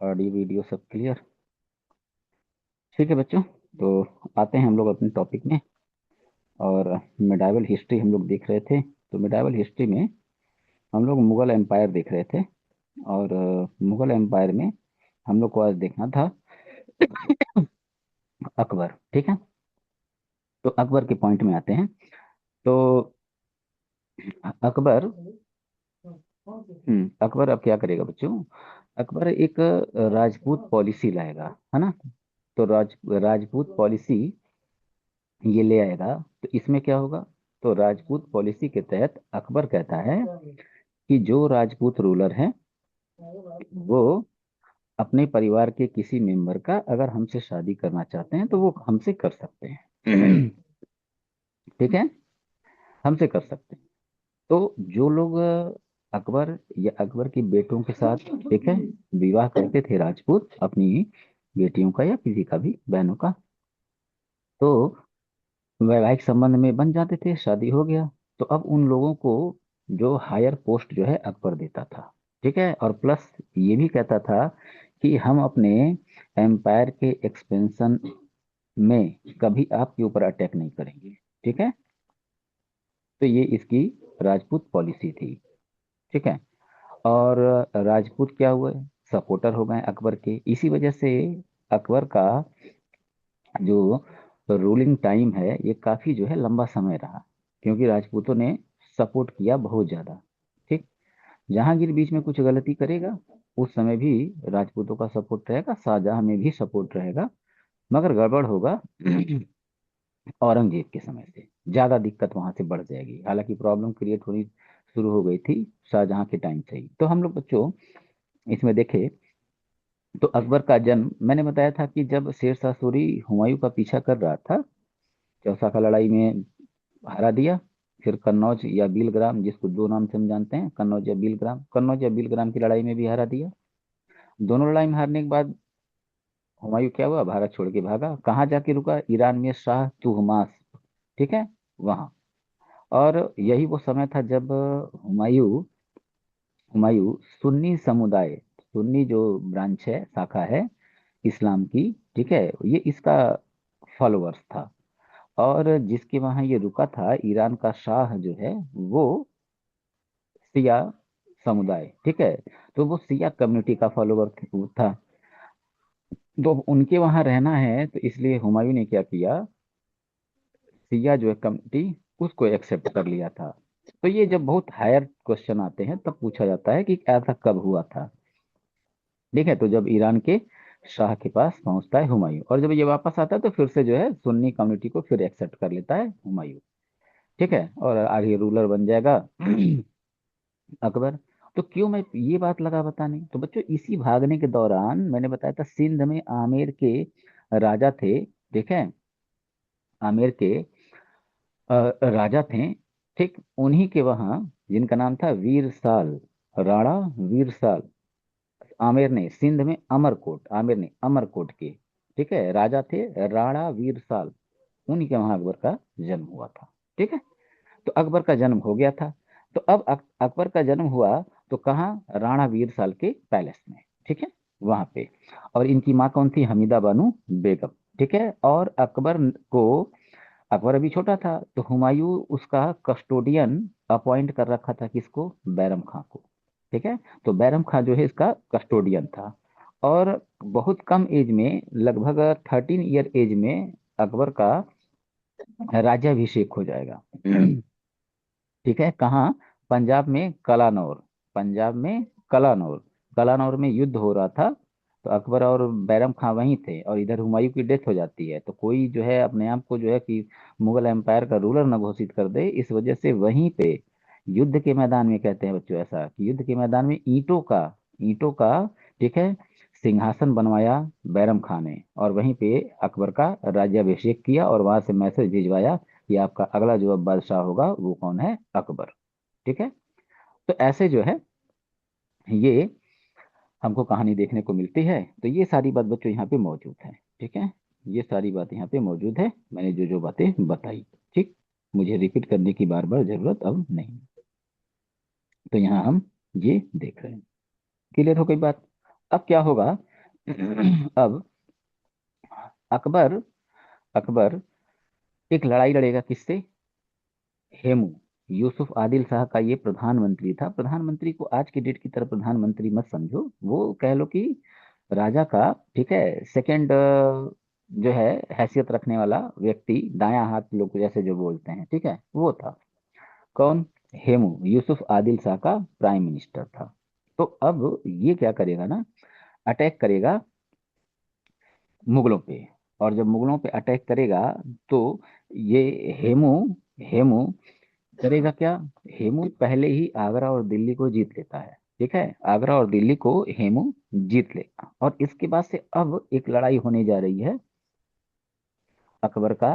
Audio video सब clear. ठीक है बच्चों, तो आते हैं हम लोग अपने टॉपिक में। और मिडाइवल हिस्ट्री हम लोग देख रहे थे। तो मिडाइवल हिस्ट्री में हम लोग मुगल एम्पायर देख रहे थे। और मुगल एम्पायर में हम लोग को आज देखना था अकबर। ठीक है, तो अकबर के पॉइंट में आते हैं। तो अकबर अकबर अब क्या करेगा बच्चों। अकबर एक राजपूत पॉलिसी लाएगा, है ना। तो राजपूत पॉलिसी ये ले आएगा। तो इसमें क्या होगा। तो राजपूत पॉलिसी के तहत अकबर कहता है कि जो राजपूत रूलर हैं वो अपने परिवार के किसी मेंबर का अगर हमसे शादी करना चाहते हैं तो वो हमसे कर सकते हैं। ठीक है, हमसे कर सकते हैं। तो जो लोग अकबर या अकबर की बेटों के साथ, ठीक है, विवाह करते थे राजपूत अपनी बेटियों का या किसी का भी बहनों का, तो वैवाहिक संबंध में बन जाते थे, शादी हो गया। तो अब उन लोगों को जो हायर पोस्ट जो है अकबर देता था। ठीक है, और प्लस ये भी कहता था कि हम अपने एम्पायर के एक्सपेंशन में कभी आपके ऊपर अटैक नहीं करेंगे। ठीक है, तो ये इसकी राजपूत पॉलिसी थी। ठीक है, और राजपूत क्या हुए, सपोर्टर हो गए अकबर के। इसी वजह से अकबर का जो रूलिंग टाइम है ये काफी जो है लंबा समय रहा, क्योंकि राजपूतों ने सपोर्ट किया बहुत ज्यादा। ठीक, जहांगीर बीच में कुछ गलती करेगा उस समय भी राजपूतों का सपोर्ट रहेगा, शाहजहां में भी सपोर्ट रहेगा। मगर गड़बड़ होगा औरंगजेब के समय से ज्यादा दिक्कत वहां से बढ़ जाएगी। हालांकि प्रॉब्लम क्रिएट होनी शुरू हो गई थी शाहजहां के टाइम से ही। तो हम लोग बच्चों इसमें देखे तो अकबर का जन्म मैंने बताया था कि जब शेर शाह सूरी हुमायूं का पीछा कर रहा था, चौसा का लड़ाई में हरा दिया। फिर कन्नौज या बीलग्राम, जिसको दो नाम से हम जानते हैं, कन्नौज या बीलग्राम की लड़ाई में भी हरा दिया। दोनों लड़ाई में हारने के बाद हुमायूं क्या हुआ, भारत छोड़ के भागा। कहाँ जाके रुका, ईरान में शाह तुहमास, ठीक है, वहां। और यही वो समय था जब हुमायूं हुमायूं सुन्नी समुदाय, सुन्नी जो ब्रांच है, शाखा है इस्लाम की, ठीक है, ये इसका फॉलोअर्स था। और जिसके वहां ये रुका था, ईरान का शाह जो है वो सिया समुदाय, ठीक है, तो वो सिया कम्युनिटी का फॉलोअर था। तो उनके वहां रहना है, तो इसलिए हुमायूं ने क्या किया, सिया जो है कम्युनिटी, उसको एक्सेप्ट कर लिया था। तो ये जब बहुत हायर क्वेश्चन आते हैं तब पूछा जाता है कि ऐसा कब हुआ था। ठीक है, तो जब ईरान के शाह के पास पहुंचता है हुमायूं, और जब ये वापस आता है तो फिर से जो है सुन्नी कम्युनिटी को फिर एक्सेप्ट कर लेता है हुमायूं। ठीक है, और आगे रूलर बन जाएगा अकबर। तो क्यों मैं ये बात लगा बताने, तो बच्चों इसी भागने के दौरान मैंने बताया था सिंध में आमेर के राजा थे। ठीक है, आमेर के राजा थे। ठीक, उन्हीं के वहां जिनका नाम था वीर साल, राणा वीर साल। आमेर ने सिंध में अमरकोट, आमेर ने अमरकोट के, ठीक है, राजा थे राणा वीर साल। उन्हीं के वहां अकबर का जन्म हुआ था। ठीक है, तो अकबर का जन्म हो गया था। तो अब अकबर का जन्म हुआ तो कहाँ, राणा वीर साल के पैलेस में। ठीक है, वहां पे। और इनकी माँ कौन थी, हमीदा बानो बेगम। ठीक है, और को अकबर अभी छोटा था तो हुमायूं उसका कस्टोडियन अपॉइंट कर रखा था, किसको, बैरम खां को। ठीक है, तो बैरम खां जो है इसका कस्टोडियन था। और बहुत कम एज में, लगभग 13 ईयर एज में अकबर का राज्याभिषेक हो जाएगा। ठीक है, कहाँ, पंजाब में कलानौर, पंजाब में कलानौर, कलानौर में युद्ध हो रहा था। तो अकबर और बैरम खां वहीं थे, और इधर हुमायूं की डेथ हो जाती है। तो कोई जो है अपने आप को जो है कि मुगल एम्पायर का रूलर न घोषित कर दे, इस वजह से वहीं पे युद्ध के मैदान में, कहते हैं बच्चों ऐसा कि युद्ध के मैदान में ईंटों का, ठीक है, सिंहासन बनवाया बैरम खां ने, और वहीं पे अकबर का राज्याभिषेक किया, और वहां से मैसेज भिजवाया कि आपका अगला जो अब बादशाह होगा वो कौन है, अकबर। ठीक है, तो ऐसे जो है ये हमको कहानी देखने को मिलती है। तो ये सारी बात बच्चों यहाँ पे मौजूद है। ठीक है, ये सारी बात यहाँ पे मौजूद है, मैंने जो जो बातें बताई। ठीक, मुझे रिपीट करने की बार बार जरूरत अब नहीं। तो यहाँ हम ये देख रहे हैं। क्लियर हो गई बात। अब क्या होगा अब अकबर अकबर एक लड़ाई लड़ेगा किससे? हेमू। यूसुफ आदिल शाह का ये प्रधानमंत्री था। प्रधानमंत्री को आज की डेट की तरह प्रधानमंत्री मत समझो, वो कह लो कि राजा का, ठीक है, सेकंड जो है हैसियत रखने वाला व्यक्ति, दायां हाथ लोग जैसे जो बोलते हैं, ठीक है, वो था। कौन? हेमू यूसुफ आदिल शाह का प्राइम मिनिस्टर था। तो अब ये क्या करेगा ना, अटैक करेगा मुगलों पे। और जब मुगलों पे अटैक करेगा तो ये हेमू हेमू करेगा क्या? हेमू पहले ही आगरा और दिल्ली को जीत लेता है, ठीक है, आगरा और दिल्ली को हेमू जीत लेगा। और इसके बाद से अब एक लड़ाई होने जा रही है अकबर का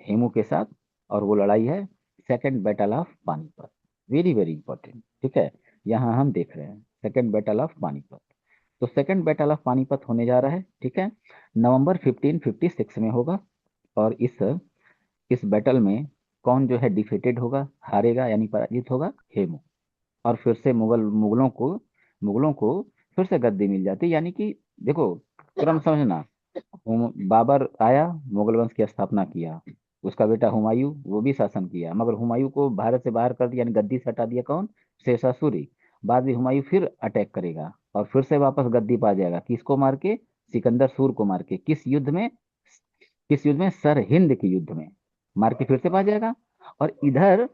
हेमू के साथ। और वो लड़ाई है second battle of Panipat. Very very important, ठीक है। यहाँ हम देख रहे हैं सेकंड बैटल ऑफ पानीपत। तो सेकंड बैटल ऑफ पानीपत होने जा रहा है, ठीक है, नवंबर 1556 में होगा। और इस बैटल में कौन जो है डिफीटेड होगा, हारेगा यानी पराजित होगा? हेमू। और फिर से मुगलों को फिर से गद्दी मिल जाती, यानी कि देखो, क्रम समझना। बाबर आया, मुगल वंश की स्थापना किया। उसका बेटा हुमायूं, वो भी शासन किया, मगर हुमायूं को भारत से बाहर कर दिया, यानी गद्दी से हटा दिया। कौन? शेरशाह सूरी। बाद में हुमायूं फिर अटैक करेगा और फिर से वापस गद्दी पा जाएगा। किसको मार के? सिकंदर सूर को मार के। किस युद्ध में? सर हिंद के युद्ध में मार के फिर से पा जाएगा। और इधर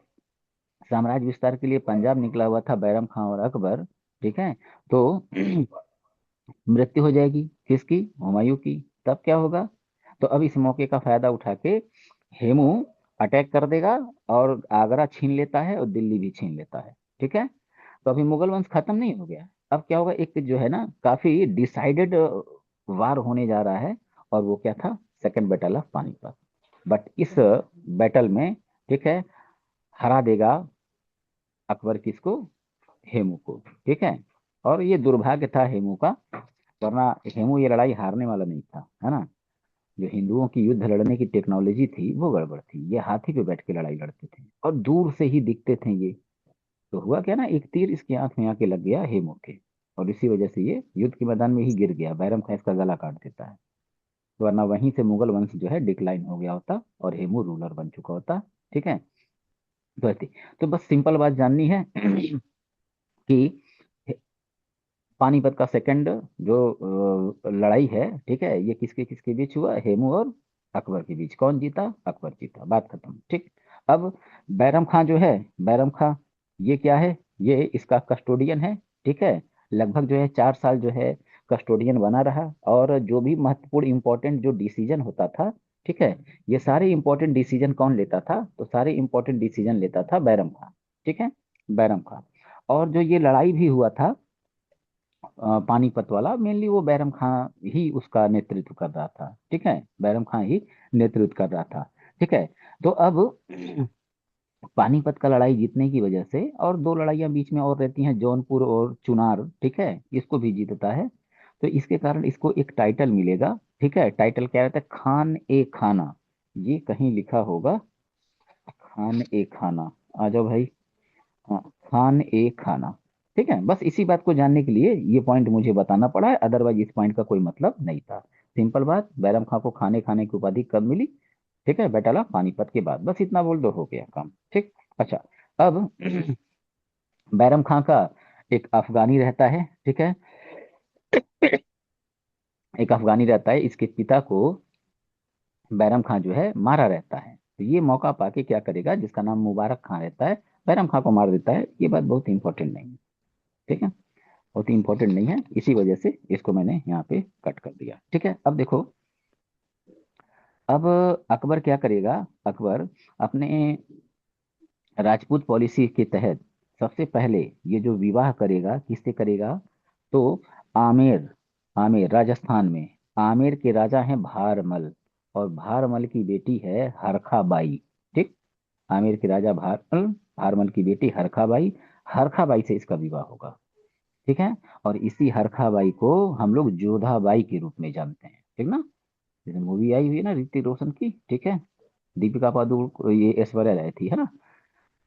साम्राज्य विस्तार के लिए पंजाब निकला हुआ था बैरम खां और अकबर, ठीक है। तो मृत्यु हो जाएगी किसकी? हुमायूं की। तब क्या होगा? तो अब इस मौके का फायदा उठा के हेमू अटैक कर देगा और आगरा छीन लेता है और दिल्ली भी छीन लेता है, ठीक है। तो अभी मुगल वंश खत्म नहीं हो गया। अब क्या होगा, एक जो है ना काफी डिसाइडेड वार होने जा रहा है। और वो क्या था? Second battle of Panipat. But इस बैटल में, ठीक है, हरा देगा अकबर किसको? हेमू को, ठीक है। और ये दुर्भाग्य था हेमू का, वरना हेमू ये लड़ाई हारने वाला नहीं था, है ना। जो हिंदुओं की युद्ध लड़ने की टेक्नोलॉजी थी वो गड़बड़ थी। ये हाथी पे बैठ के लड़ाई लड़ते थे और दूर से ही दिखते थे ये। तो हुआ क्या ना, एक तीर इसकी आंख में आके लग गया हेमू के। और इसी वजह से ये युद्ध के मैदान में ही गिर गया। बैरम खां इसका गला काट देता है। वरना वहीं से मुगल वंश जो है डिक्लाइन हो गया होता और हेमू रूलर बन चुका होता, ठीक है। तो तो बस सिंपल बात जाननी है कि पानीपत का सेकंड जो लड़ाई है, ठीक है, ये किसके किसके बीच हुआ? हेमू और अकबर के बीच। कौन जीता? अकबर जीता, बात खत्म, ठीक। अब बैरम खां जो है, बैरम खां ये क्या है? ये इसका कस्टोडियन है, ठीक है। लगभग जो है 4 साल जो है कस्टोडियन बना रहा। और जो भी महत्वपूर्ण इंपॉर्टेंट जो डिसीजन होता था, ठीक है, ये सारे इंपॉर्टेंट डिसीजन कौन लेता था? तो सारे इंपॉर्टेंट डिसीजन लेता था बैरम खां, ठीक है, बैरम खां। और जो ये लड़ाई भी हुआ था पानीपत वाला, मेनली वो बैरम खां ही उसका नेतृत्व कर रहा था, ठीक है, बैरम खां ही नेतृत्व कर रहा था, ठीक है। तो अब पानीपत का लड़ाई जीतने की वजह से, और दो लड़ाइयां बीच में और रहती हैं, जौनपुर और चुनार, ठीक है, इसको भी जीतता है। तो इसके कारण इसको एक टाइटल मिलेगा, ठीक है। टाइटल क्या रहता है? खान ए खाना। ये कहीं लिखा होगा, खान ए खाना। आ जाओ भाई। हाँ, खान ए खाना, ठीक है। बस इसी बात को जानने के लिए ये पॉइंट मुझे बताना पड़ा है, अदरवाइज इस पॉइंट का कोई मतलब नहीं था। सिंपल बात, बैरम खां को खाने खाने की उपाधि कब मिली? ठीक है, बैटल ऑफ पानीपत के बाद। बस इतना बोल दो, हो गया काम, ठीक। अच्छा, अब बैरम खां का एक अफगानी रहता है, ठीक है, एक अफगानी रहता है। इसके पिता को बैरम खां जो है मारा रहता है। तो ये मौका पाके क्या करेगा, जिसका नाम मुबारक खां रहता है, बैरम खां को मार देता है। ये बात बहुत इंपॉर्टेंट नहीं है, ठीक है, बहुत इंपॉर्टेंट नहीं है। इसी वजह से इसको मैंने यहाँ पे कट कर दिया, ठीक है। अब देखो, अब अकबर क्या करेगा? अकबर अपने राजपूत पॉलिसी के तहत सबसे पहले ये जो विवाह करेगा, किससे करेगा? तो आमेर, आमेर राजस्थान में, आमेर के राजा हैं भारमल। और भारमल की बेटी है हरखा बाई, ठीक। आमेर के राजा भारमल, भारमल की बेटी हरखा बाई, हरखा बाई से इसका विवाह होगा, ठीक है। और इसी हरखा बाई को हम लोग जोधा बाई के रूप में जानते हैं, ठीक ना। जैसे मूवी आई हुई है ना ऋतिक रोशन की, ठीक है, दीपिका पादुकोण, ये ऐश्वर्या राय थी, है ना।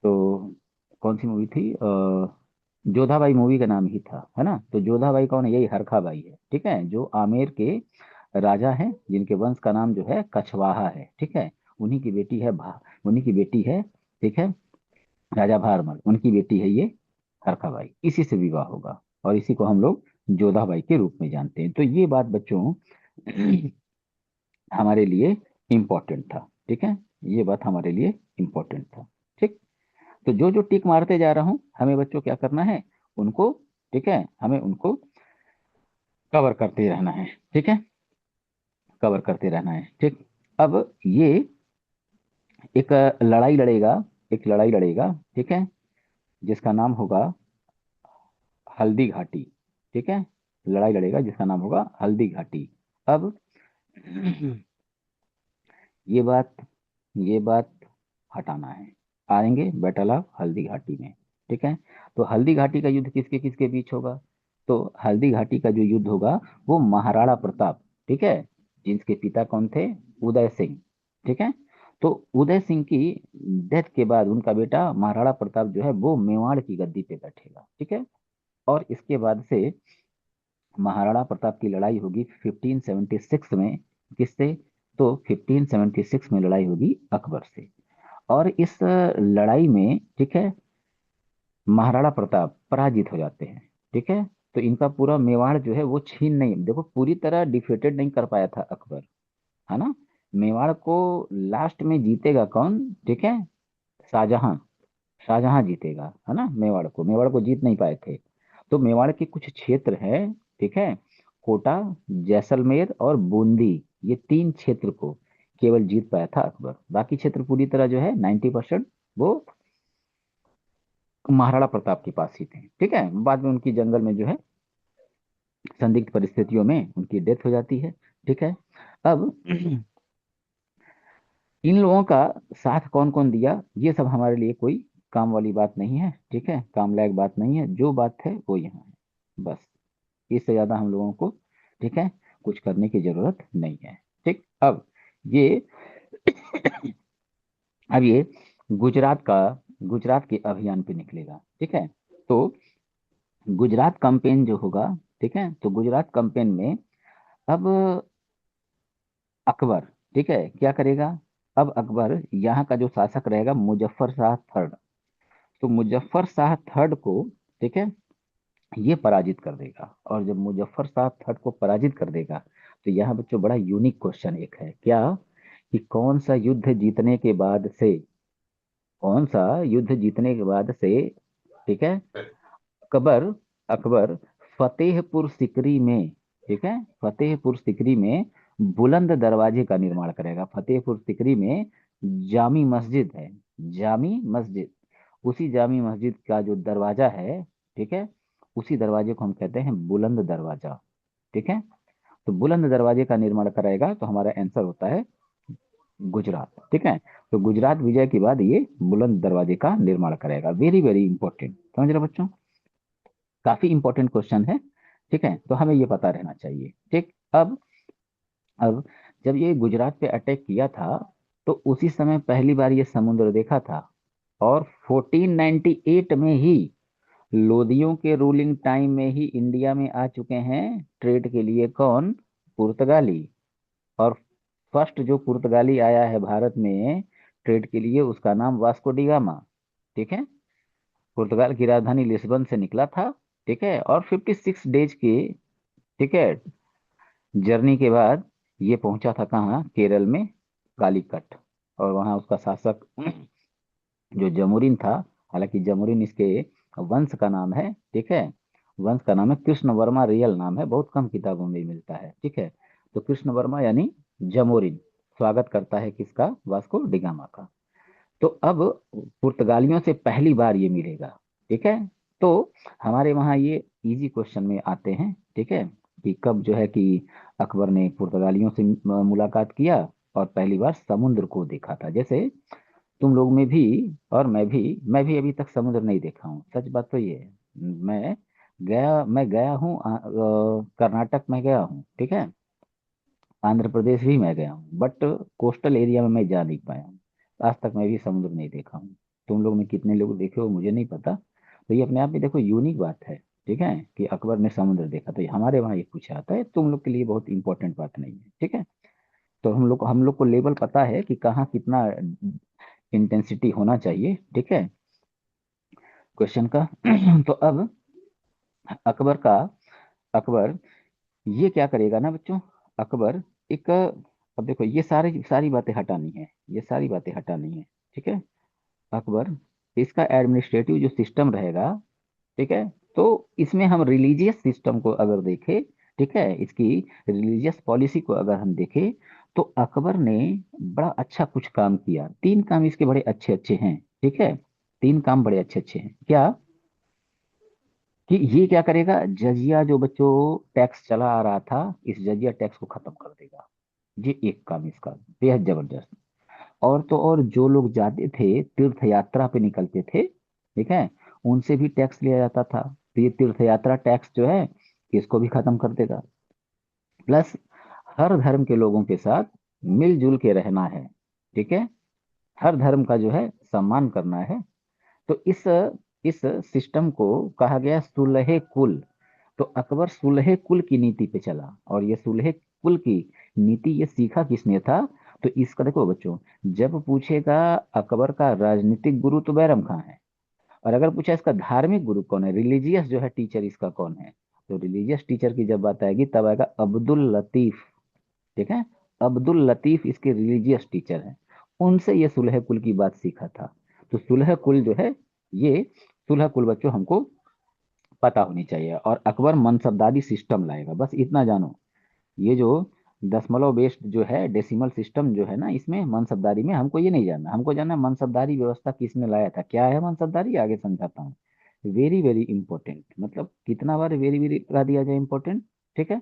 तो कौन सी मूवी थी? जोधाबाई मूवी का नाम ही था, है ना। तो जोधाबाई कौन है? यही हरखा बाई है, ठीक है, जो आमेर के राजा हैं, जिनके वंश का नाम जो है कछवाहा है, ठीक है। उन्हीं की बेटी है उन्हीं की बेटी है, ठीक है, राजा भारमल, उनकी बेटी है ये हरखाबाई। इसी से विवाह होगा और इसी को हम लोग जोधाबाई के रूप में जानते हैं। तो ये बात बच्चों हमारे लिए इम्पोर्टेंट था, ठीक है, ये बात हमारे लिए इम्पोर्टेंट था, ठीक। तो जो जो टिक मारते जा रहा हूं, हमें बच्चों क्या करना है? उनको, ठीक है, हमें उनको कवर करते रहना है, ठीक है, कवर करते रहना है, ठीक। अब ये एक लड़ाई लड़ेगा, एक लड़ाई लड़ेगा, ठीक है, जिसका नाम होगा हल्दी घाटी, ठीक है, लड़ाई लड़ेगा जिसका नाम होगा हल्दी घाटी। अब ये बात, ये बात हटाना है, आएंगे बैटल ऑफ हल्दी घाटी में, ठीक है। तो हल्दी घाटी का युद्ध किसके किसके बीच होगा? तो हल्दी घाटी का जो युद्ध होगा वो महाराणा प्रताप, ठीक है, जिनके पिता कौन थे? उदय सिंह, ठीक है। तो उदय सिंह की डेथ के बाद उनका बेटा महाराणा प्रताप जो है वो मेवाड़ की गद्दी पे बैठेगा, ठीक है। और इसके बाद से महाराणा प्रताप की लड़ाई होगी 1576 में, किससे? तो 1576 में लड़ाई होगी अकबर से। और इस लड़ाई में, ठीक है, महाराणा प्रताप पराजित हो जाते हैं, ठीक है। तो इनका पूरा मेवाड़ जो है वो छीन नहीं, देखो पूरी तरह डिफीटेड नहीं कर पाया था अकबर, है ना। मेवाड़ को लास्ट में जीतेगा कौन? ठीक है, शाहजहां। शाहजहां जीतेगा, है ना, मेवाड़ को जीत नहीं पाए थे। तो मेवाड़ के कुछ क्षेत्र हैं, ठीक है, कोटा, जैसलमेर और बूंदी, ये तीन क्षेत्र को केवल जीत पाया था अकबर। बाकी क्षेत्र पूरी तरह जो है 90% वो महाराणा प्रताप के पास ही थे, ठीक है। बाद में उनकी जंगल में जो है संदिग्ध परिस्थितियों में उनकी डेथ हो जाती है, ठीक है। अब इन लोगों का साथ कौन कौन दिया, ये सब हमारे लिए कोई काम वाली बात नहीं है, ठीक है, काम लायक बात नहीं है। जो बात है वो यहाँ है, बस। इससे ज्यादा हम लोगों को, ठीक है, कुछ करने की जरूरत नहीं है, ठीक। ये अब ये गुजरात का, गुजरात के अभियान पे निकलेगा, ठीक है। तो गुजरात कैंपेन जो होगा, ठीक है, तो गुजरात कैंपेन में अब अकबर, ठीक है, क्या करेगा? अब अकबर यहाँ का जो शासक रहेगा मुजफ्फर शाह थर्ड, तो मुजफ्फर शाह थर्ड को, ठीक है, ये पराजित कर देगा। और जब मुजफ्फर शाह थर्ड को पराजित कर देगा तो यहाँ बच्चों बड़ा यूनिक क्वेश्चन एक है, क्या? कि कौन सा युद्ध जीतने के बाद से, कौन सा युद्ध जीतने के बाद से, ठीक है, अकबर, अकबर फतेहपुर सिकरी में, ठीक है, फतेहपुर सिकरी में बुलंद दरवाजे का निर्माण करेगा। फतेहपुर सिकरी में जामी मस्जिद है, जामी मस्जिद, उसी जामी मस्जिद का जो दरवाजा है, ठीक है, उसी दरवाजे को हम कहते हैं बुलंद दरवाजा, ठीक है। तो बुलंद दरवाजे का निर्माण कराएगा, तो हमारा आंसर होता है गुजरात, ठीक है। तो गुजरात विजय के बाद ये बुलंद दरवाजे का निर्माण करेगा। वेरी वेरी इंपॉर्टेंट, समझ रहे हो बच्चों? काफी इंपॉर्टेंट क्वेश्चन है, ठीक है, तो हमें ये पता रहना चाहिए, ठीक। अब जब ये गुजरात पे अटैक किया था तो उसी समय पहली बार ये समुद्र देखा था। और 1498 में ही लोदियों के रूलिंग टाइम में ही इंडिया में आ चुके हैं ट्रेड के लिए, कौन? पुर्तगाली। और फर्स्ट जो पुर्तगाली आया है भारत में ट्रेड के लिए, उसका नाम वास्को डी गामा, ठीक है। पुर्तगाल की राजधानी लिस्बन से निकला था, ठीक है, और 56 डेज की, ठीक है, जर्नी के बाद ये पहुंचा था कहाँ? केरल में कालीकट। और वहाँ उसका शासक जो जमुरीन था, हालांकि जमुरीन इसके वंश का नाम है, ठीक है, वंश का नाम है कृष्ण वर्मा, रियल नाम है, बहुत कम किताबों में मिलता है, ठीक है। तो कृष्ण वर्मा यानी जमोरिन स्वागत करता है किसका? वास्को डिगामा का। तो अब पुर्तगालियों से पहली बार ये मिलेगा, ठीक है। तो हमारे वहाँ ये इजी क्वेश्चन में आते हैं, ठीक है, कि कब जो है कि अकबर ने पुर्तगालियों से मुलाकात किया और पहली बार समुद्र को देखा था। जैसे तुम लोग में भी और मैं भी अभी तक समुद्र नहीं देखा हूँ, सच बात तो ये है। मैं गया हूँ, कर्नाटक में गया हूँ, ठीक है, आंध्र प्रदेश भी मैं गया हूँ, बट कोस्टल एरिया में मैं जा नहीं पाया हूँ। आज तक मैं भी समुद्र नहीं देखा हूँ। तुम लोग में कितने लोग देखे हो मुझे नहीं पता, तो ये अपने आप में देखो यूनिक बात है, ठीक है, कि अकबर ने समुद्र देखा। तो ये हमारे वहाँ ये पूछा आता है, तुम लोग के लिए बहुत इंपॉर्टेंट बात नहीं है, ठीक है। तो हम लोग को लेवल पता है कि कहाँ कितना इंटेंसिटी होना चाहिए, ठीक है, क्वेश्चन का। तो अब अकबर का अकबर ये क्या करेगा ना बच्चों, अकबर एक, अब देखो ये सारी सारी बातें हटानी है, ये सारी बातें हटानी है, ठीक है। अकबर इसका एडमिनिस्ट्रेटिव जो सिस्टम रहेगा, ठीक है, तो इसमें हम रिलीजियस सिस्टम को अगर देखें, ठीक है, इसकी रिलीजियस पॉलिसी को अगर हम देखें, तो अकबर ने बड़ा अच्छा कुछ काम किया। तीन काम इसके बड़े अच्छे अच्छे हैं, ठीक है, तीन काम बड़े अच्छे अच्छे हैं। क्या? कि ये क्या करेगा, जजिया जो बच्चों टैक्स चला आ रहा था, इस जजिया टैक्स को खत्म कर देगा। ये एक काम इसका बेहद जबरदस्त। और तो और जो लोग जाते थे तीर्थ यात्रा पे निकलते थे, ठीक है, उनसे भी टैक्स लिया जाता था। तो ये तीर्थ यात्रा टैक्स जो है, इसको भी खत्म कर देगा। प्लस हर धर्म के लोगों के साथ मिलजुल के रहना है, ठीक है, हर धर्म का जो है सम्मान करना है। तो इस सिस्टम को कहा गया सुलह कुल। तो अकबर सुलह कुल की नीति पे चला, और ये सुलह कुल की नीति ये सीखा किसने था? तो इसका देखो बच्चों, जब पूछेगा अकबर का राजनीतिक गुरु तो बैरम खां है, और अगर पूछा इसका धार्मिक गुरु कौन है, रिलीजियस जो है टीचर इसका कौन है, तो रिलीजियस टीचर की जब बात आएगी तब आएगा अब्दुल लतीफ, ठीक है। अब्दुल लतीफ इसके रिलीजियस टीचर हैं, उनसे ये सुलह कुल की बात सीखा था। तो सुलह कुल जो है, ये सुलह कुल बच्चों हमको पता होनी चाहिए। और अकबर मनसबदारी सिस्टम लाएगा, बस इतना जानो। ये जो दशमलव बेस्ड जो है डेसिमल सिस्टम जो है ना, इसमें मनसबदारी में हमको ये नहीं जानना, हमको जानना है मनसबदारी व्यवस्था किसने लाया था, क्या है मनसबदारी, आगे समझाता हूँ। वेरी वेरी इंपॉर्टेंट, मतलब कितना बार वेरी वेरी लगा दिया जाए इंपॉर्टेंट, ठीक है।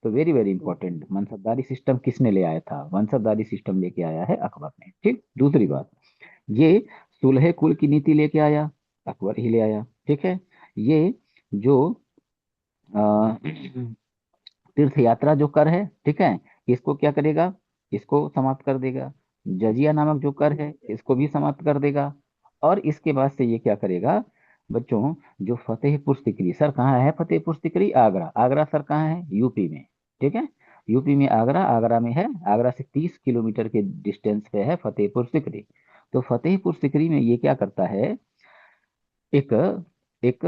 तो वेरी वेरी इंपॉर्टेंट, मनसबदारी सिस्टम किसने ले आया था? मनसबदारी सिस्टम लेके आया है अकबर ने, ठीक। दूसरी बात, ये सुलह कुल की नीति लेके आया, अकबर ही ले आया, ठीक है। ये जो तीर्थ यात्रा जो कर है, ठीक है, इसको क्या करेगा, इसको समाप्त कर देगा। जजिया नामक जो कर है, इसको भी समाप्त कर देगा। और इसके बाद से ये क्या करेगा बच्चों, जो फतेहपुर सिकरी, सर कहाँ है फतेहपुर सिकरी? आगरा। आगरा सर कहाँ है? यूपी में, ठीक है, यूपी में आगरा, आगरा में है। आगरा से 30 किलोमीटर के डिस्टेंस पे है फतेहपुर सिकरी। तो फतेहपुर सिकरी में ये क्या करता है, एक एक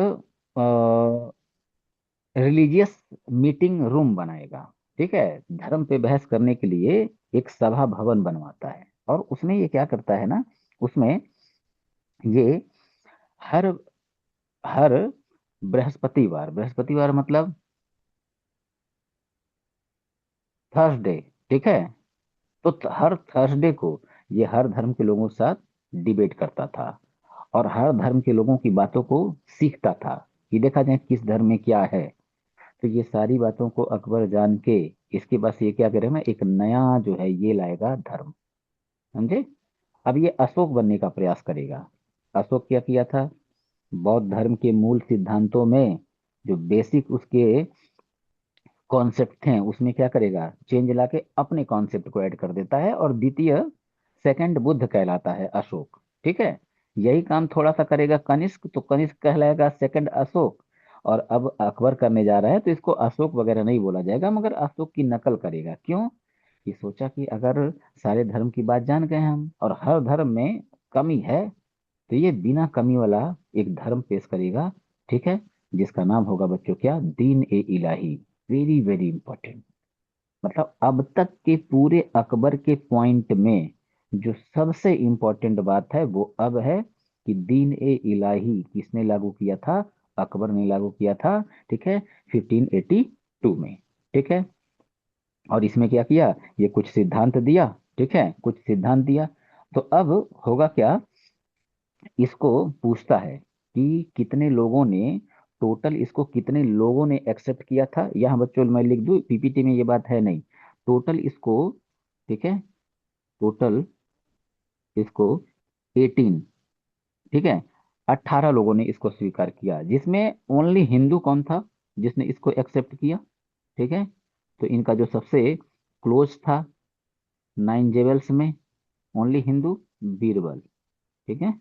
रिलीजियस मीटिंग रूम बनाएगा, ठीक है, धर्म पे बहस करने के लिए एक सभा भवन बनवाता है। और उसमें ये क्या करता है ना, उसमें ये हर हर बृहस्पतिवार, बृहस्पतिवार मतलब थर्सडे, ठीक है, तो हर थर्सडे को ये हर धर्म के लोगों के साथ डिबेट करता था, और हर धर्म के लोगों की बातों को सीखता था कि देखा जाए किस धर्म में क्या है। तो ये सारी बातों को अकबर जान के इसके पास ये क्या करेगा ना, एक नया जो है ये लाएगा धर्म, समझे। अब ये अशोक बनने का प्रयास करेगा। अशोक क्या किया था, बौद्ध धर्म के मूल सिद्धांतों में जो बेसिक उसके कॉन्सेप्ट हैं उसमें क्या करेगा, चेंज लाके अपने कॉन्सेप्ट को ऐड कर देता है, और द्वितीय सेकंड बुद्ध कहलाता है अशोक, ठीक है। यही काम थोड़ा सा करेगा कनिष्क, तो कनिष्क कहलाएगा सेकंड अशोक। और अब अकबर करने जा रहा है, तो इसको अशोक वगैरह नहीं बोला जाएगा, मगर अशोक की नकल करेगा। क्यों? ये सोचा कि अगर सारे धर्म की बात जान गए हम और हर धर्म में कमी है, तो ये बिना कमी वाला एक धर्म पेश करेगा, ठीक है, जिसका नाम होगा बच्चों क्या, Din e Ilahi. Very very important. मतलब अब तक के पूरे अकबर के पॉइंट में जो सबसे इंपॉर्टेंट बात है वो अब है कि दीन ए इलाही किसने लागू किया था? अकबर ने लागू किया था, ठीक है, 1582 में, ठीक है। और इसमें क्या किया, ये कुछ सिद्धांत दिया, ठीक है, कुछ सिद्धांत दिया। तो अब होगा क्या, इसको पूछता है कि कितने लोगों ने, टोटल इसको कितने लोगों ने एक्सेप्ट किया था। यहाँ बच्चों मैं लिख दूं, पीपीटी में ये बात है नहीं। टोटल इसको, ठीक है, टोटल इसको 18, ठीक है, 18 लोगों ने इसको स्वीकार किया, जिसमें ओनली हिंदू कौन था जिसने इसको एक्सेप्ट किया, ठीक है। तो इनका जो सबसे क्लोज था 9 जेवल्स में, ओनली हिंदू बीरबल, ठीक है।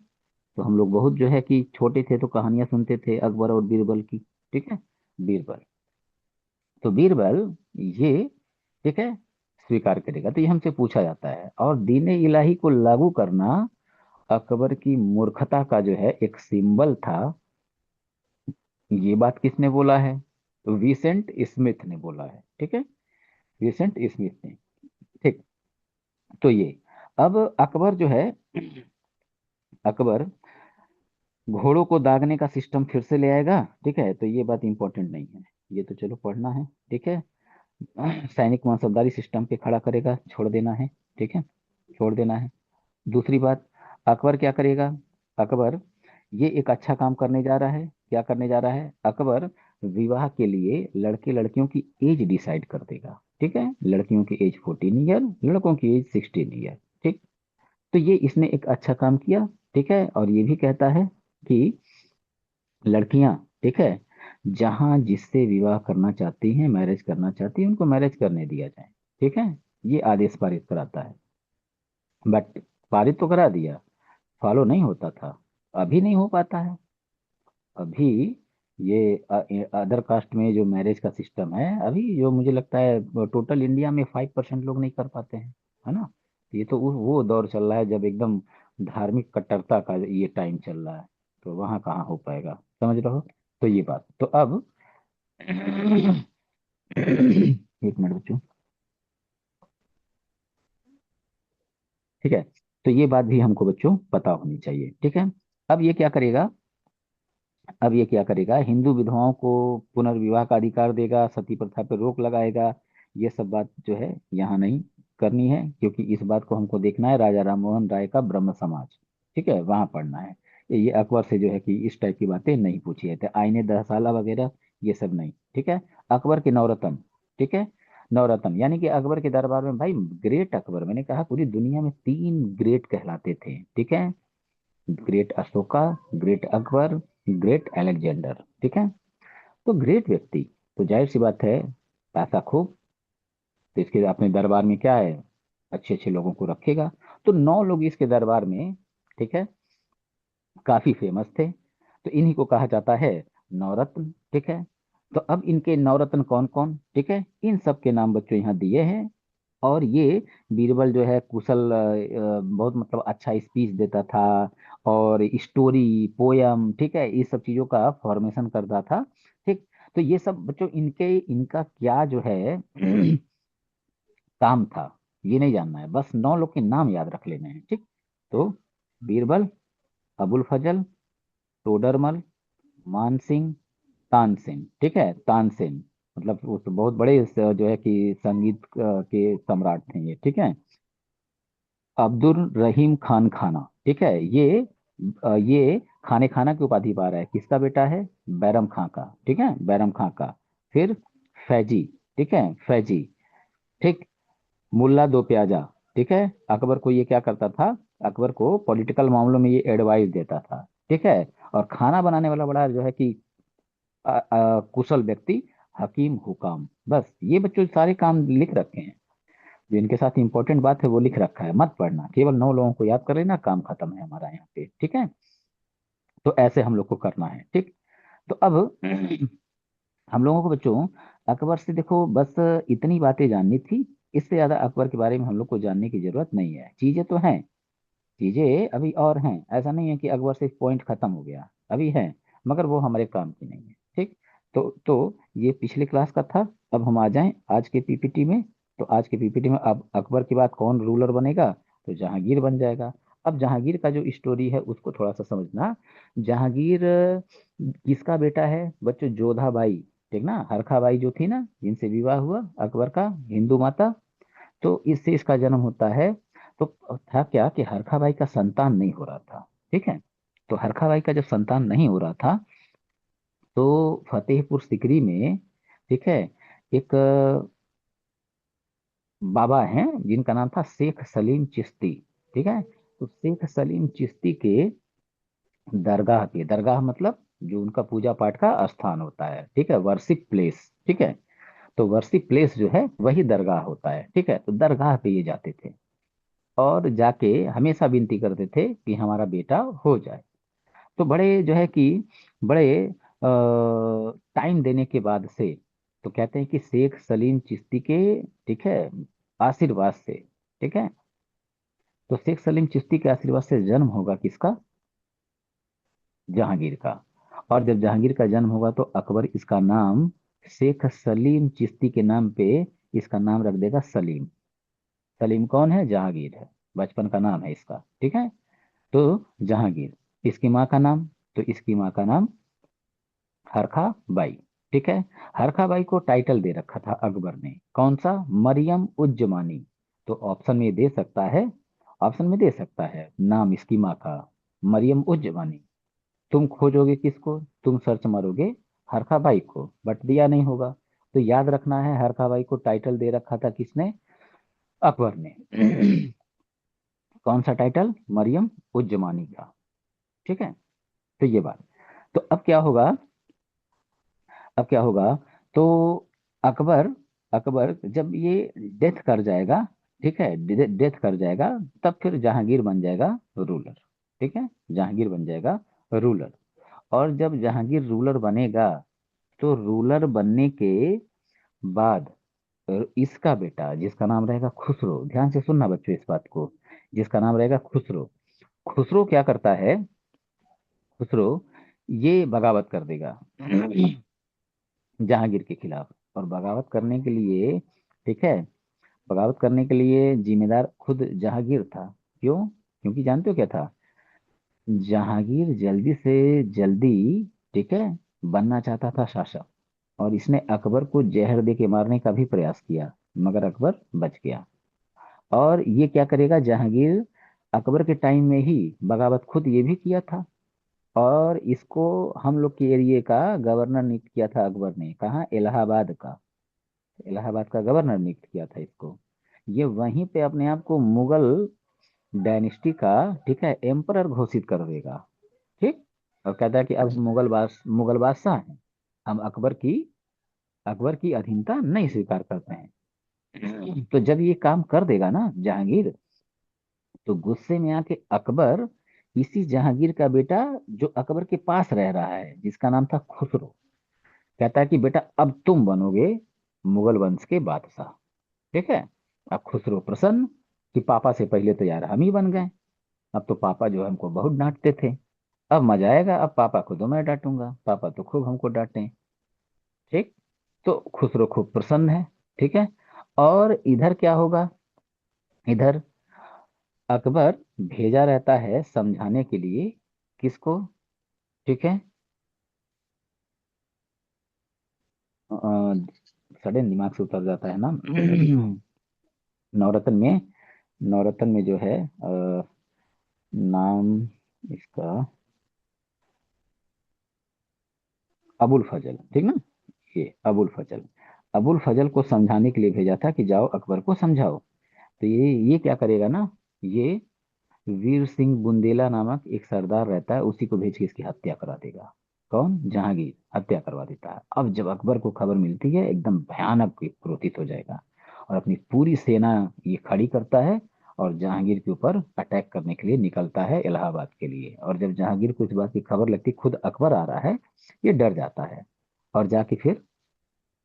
तो हम लोग बहुत जो है कि छोटे थे तो कहानियां सुनते थे अकबर और बीरबल की। ठीक है, बीरबल। तो बीरबल ये, ठीक है, स्वीकार करेगा। तो ये हमसे पूछा जाता है, और दीन इलाही को लागू करना अकबर की मूर्खता का जो है एक सिंबल था। ये बात किसने बोला है? तो विसेंट स्मिथ ने बोला है। ठीक है, विसेंट स्मिथ ने। ठीक। तो ये, अब अकबर जो है, अकबर घोड़ों को दागने का सिस्टम फिर से ले आएगा। ठीक है, तो ये बात इंपॉर्टेंट नहीं है, ये तो चलो पढ़ना है। ठीक है, सैनिक मानसबदारी सिस्टम पे खड़ा करेगा, छोड़ देना है। ठीक है, छोड़ देना है। दूसरी बात, अकबर क्या करेगा? अकबर ये एक अच्छा काम करने जा रहा है। क्या करने जा रहा है अकबर? विवाह के लिए लड़के लड़कियों की एज डिसाइड कर देगा। ठीक है, लड़कियों की एज 14 ईयर, लड़कों की एज 16 ईयर। ठीक। तो ये इसने एक अच्छा काम किया। ठीक है, और ये भी कहता है कि लड़कियां, ठीक है, जहां जिससे विवाह करना चाहती हैं, मैरिज करना चाहती हैं, उनको मैरिज करने दिया जाए। ठीक है, ये आदेश पारित कराता है। बट पारित तो करा दिया, फॉलो नहीं होता था। अभी नहीं हो पाता है। अभी ये अदर कास्ट में जो मैरिज का सिस्टम है, अभी जो मुझे लगता है टोटल इंडिया में 5% लोग नहीं कर पाते हैं, है ना। ये तो वो दौर चल रहा है जब एकदम धार्मिक कट्टरता का ये टाइम चल रहा है। तो वहाँ कहाँ हो पाएगा, समझ रहे हो। तो ये बात तो अब एक मिनट बच्चों। ठीक है, तो ये बात भी हमको बच्चों पता होनी चाहिए। ठीक है, अब ये क्या करेगा? अब ये क्या करेगा? हिंदू विधवाओं को पुनर्विवाह का अधिकार देगा, सती प्रथा पर रोक लगाएगा। ये सब बात जो है यहाँ नहीं करनी है, क्योंकि इस बात को हमको देखना है राजा राम मोहन राय का ब्रह्म समाज। ठीक है, वहां पढ़ना है। ये अकबर से जो है कि इस टाइप की बातें नहीं पूछी जाती, आईने दहसाला वगैरह ये सब नहीं। ठीक है, अकबर के नवरत्न। ठीक है, नवरत्न यानी कि अकबर के दरबार में भाई, ग्रेट अकबर, मैंने कहा पूरी दुनिया में 3 ग्रेट कहलाते थे। ठीक है, great Ashoka, great Akbar, great Alexander. ठीक है, तो ग्रेट व्यक्ति, तो जाहिर सी बात है पैसा खूब, तो इसके अपने दरबार में क्या है, अच्छे अच्छे लोगों को रखेगा। तो 9 लोग इसके दरबार में, ठीक है, काफी फेमस थे। तो इन्हीं को कहा जाता है नवरत्न। ठीक है, तो अब इनके नवरत्न कौन कौन? ठीक है, इन सब के नाम बच्चों यहाँ दिए हैं। और ये बीरबल जो है कुशल, बहुत मतलब अच्छा स्पीच देता था, और स्टोरी पोयम, ठीक है, इस सब चीजों का फॉर्मेशन करता था। ठीक। तो ये सब बच्चों इनके, इनका क्या जो है काम था, ये नहीं जानना है, बस 9 लोग के नाम याद रख लेने हैं। ठीक। तो बीरबल, अबुल फजल, टोडरमल, मान सिंह, तानसेन। ठीक है, तानसेन मतलब वो तो बहुत बड़े जो है कि संगीत के सम्राट थे ये। ठीक है, अब्दुल रहीम खान खाना। ठीक है, ये खाने खाना की उपाधि पा रहा है, किसका बेटा है? बैरम खां का। ठीक है, बैरम खां का। फिर फैजी। ठीक है, फैजी। ठीक। मुल्ला दो प्याजा। ठीक है, अकबर को ये क्या करता था? अकबर को पॉलिटिकल मामलों में ये एडवाइस देता था। ठीक है, और खाना बनाने वाला बड़ा जो है कि कुशल व्यक्ति, हकीम हुकाम। बस ये बच्चों सारे काम लिख रखे हैं, जो इनके साथ इंपॉर्टेंट बात है वो लिख रखा है, मत पढ़ना, केवल 9 लोगों को याद कर लेना, काम खत्म है हमारा यहाँ पे। ठीक है, तो ऐसे हम लोग को करना है। ठीक। तो अब हम लोगों को बच्चों अकबर से देखो बस इतनी बातें जाननी थी। इससे ज्यादा अकबर के बारे में हम लोग को जानने की जरूरत नहीं है। चीजें तो हैं, चीजें अभी और हैं, ऐसा नहीं है कि अकबर से पॉइंट खत्म हो गया, अभी है, मगर वो हमारे काम की नहीं है। ठीक। तो ये पिछले क्लास का था। अब हम आ जाएं आज के पीपीटी में। तो आज के पीपीटी में अब अकबर के बाद कौन रूलर बनेगा? तो जहांगीर बन जाएगा। अब जहांगीर का जो स्टोरी है उसको थोड़ा सा समझना। जहांगीर किसका बेटा है बच्चों? जोधा बाई। ठीक ना, हरखा बाई जो थी ना, जिनसे विवाह हुआ अकबर का, हिंदू माता। तो इससे इसका जन्म होता है। तो था क्या कि हरखा बाई का संतान नहीं हो रहा था। ठीक है, तो हरखा बाई का जब संतान नहीं हो रहा था, तो फतेहपुर सिकरी में, ठीक है, एक बाबा हैं जिनका नाम था शेख सलीम चिश्ती। ठीक है, तो शेख सलीम चिश्ती के दरगाह पे, दरगाह मतलब जो उनका पूजा पाठ का स्थान होता है, ठीक है, वर्शिप प्लेस। ठीक है, तो वर्शिप प्लेस जो है वही दरगाह होता है। ठीक है, तो दरगाह पे ये जाते थे, और जाके हमेशा विनती करते थे कि हमारा बेटा हो जाए। तो बड़े जो है कि बड़े टाइम देने के बाद से, तो कहते हैं कि शेख सलीम चिश्ती के, ठीक है, आशीर्वाद से, ठीक है, तो शेख सलीम चिश्ती के आशीर्वाद से जन्म होगा किसका? जहांगीर का। और जब जहांगीर का जन्म होगा तो अकबर इसका नाम शेख सलीम चिश्ती के नाम पे इसका नाम रख देगा सलीम। सलीम कौन है? जहांगीर है, बचपन का नाम है इसका, ठीक है। तो जहांगीर, इसकी माँ का नाम, तो इसकी माँ का नाम हरखा बाई, ठीक है। हरखा बाई को टाइटल दे रखा था अकबर ने, कौन सा? मरियम उज जमानी। तो ऑप्शन में दे सकता है, ऑप्शन में दे सकता है नाम इसकी माँ का, मरियम उज जमानी। तुम खोजोगे किसको? तुम सर्च मारोगे हरखा बाई को, बट दिया नहीं होगा। तो याद रखना है, हरखा बाई को टाइटल दे रखा था किसने? अकबर ने। कौन सा टाइटल? मरियम उज जमानी का, ठीक है। तो ये बात, तो अब क्या होगा, तो अकबर अकबर जब ये डेथ कर जाएगा, ठीक है, डेथ कर जाएगा, तब फिर जहांगीर बन जाएगा रूलर, ठीक है, जहांगीर बन जाएगा रूलर। और जब जहांगीर रूलर बनेगा, तो रूलर बनने के बाद इसका बेटा जिसका नाम रहेगा खुसरो, ध्यान से सुनना बच्चों इस बात को, जिसका नाम रहेगा खुसरो, खुसरो क्या करता है? खुसरो ये बगावत कर देगा जहांगीर के खिलाफ। और बगावत करने के लिए, ठीक है, बगावत करने के लिए जिम्मेदार खुद जहांगीर था। क्यों? क्योंकि जानते हो क्या था? जहांगीर जल्दी से जल्दी, ठीक है, बनना चाहता था शासक, और इसने अकबर को जहर दे के मारने का भी प्रयास किया, मगर अकबर बच गया। और ये क्या करेगा जहांगीर? अकबर के टाइम में ही बगावत खुद ये भी किया था, और इसको हम लोग के एरिया का गवर्नर नियुक्त किया था अकबर ने। कहाँ? इलाहाबाद का, इलाहाबाद का गवर्नर नियुक्त किया था इसको। ये वहीं पे अपने आप को मुगल डायनेस्टी का, ठीक है, एम्परर घोषित कर देगा, ठीक। और कहता है कि अब मुगल बादशाह हैं, हम अकबर की अधीनता नहीं स्वीकार करते हैं। तो जब ये काम कर देगा ना जहांगीर, तो गुस्से में आके अकबर इसी जहांगीर का बेटा, जो अकबर के पास रह रहा है, जिसका नाम था खुसरो, कहता है कि बेटा अब तुम बनोगे मुगल वंश के बादशाह, ठीक है। अब खुसरो प्रसन्न कि पापा से पहले तो यार हम ही बन गए, अब तो पापा जो है हमको बहुत डांटते थे, अब मजा आएगा, अब पापा को तो मैं डांटूंगा, पापा तो खूब हमको डांटे, ठीक। तो खुसरो खूब प्रसन्न है, ठीक है। और इधर क्या होगा? इधर अकबर भेजा रहता है समझाने के लिए, किसको? ठीक है, सडन दिमाग से उतर जाता है ना। नवरत्न में, नवरत्न में जो है नाम इसका अबुल फजल, ठीक ना, ये अबुल फजल, अबुल फजल को समझाने के लिए भेजा था कि जाओ अकबर को समझाओ। तो ये क्या करेगा ना, ये वीर सिंह बुंदेला नामक एक सरदार रहता है, उसी को भेज के इसकी हत्या करा देगा। कौन? जहांगीर हत्या करवा देता है। अब जब अकबर को खबर मिलती है, एकदम भयानक क्रोधित हो जाएगा, और अपनी पूरी सेना ये खड़ी करता है, और जहांगीर के ऊपर अटैक करने के लिए निकलता है इलाहाबाद के लिए। और जब जहांगीर को इस बात की खबर लगती, खुद अकबर आ रहा है, ये डर जाता है, और जाके फिर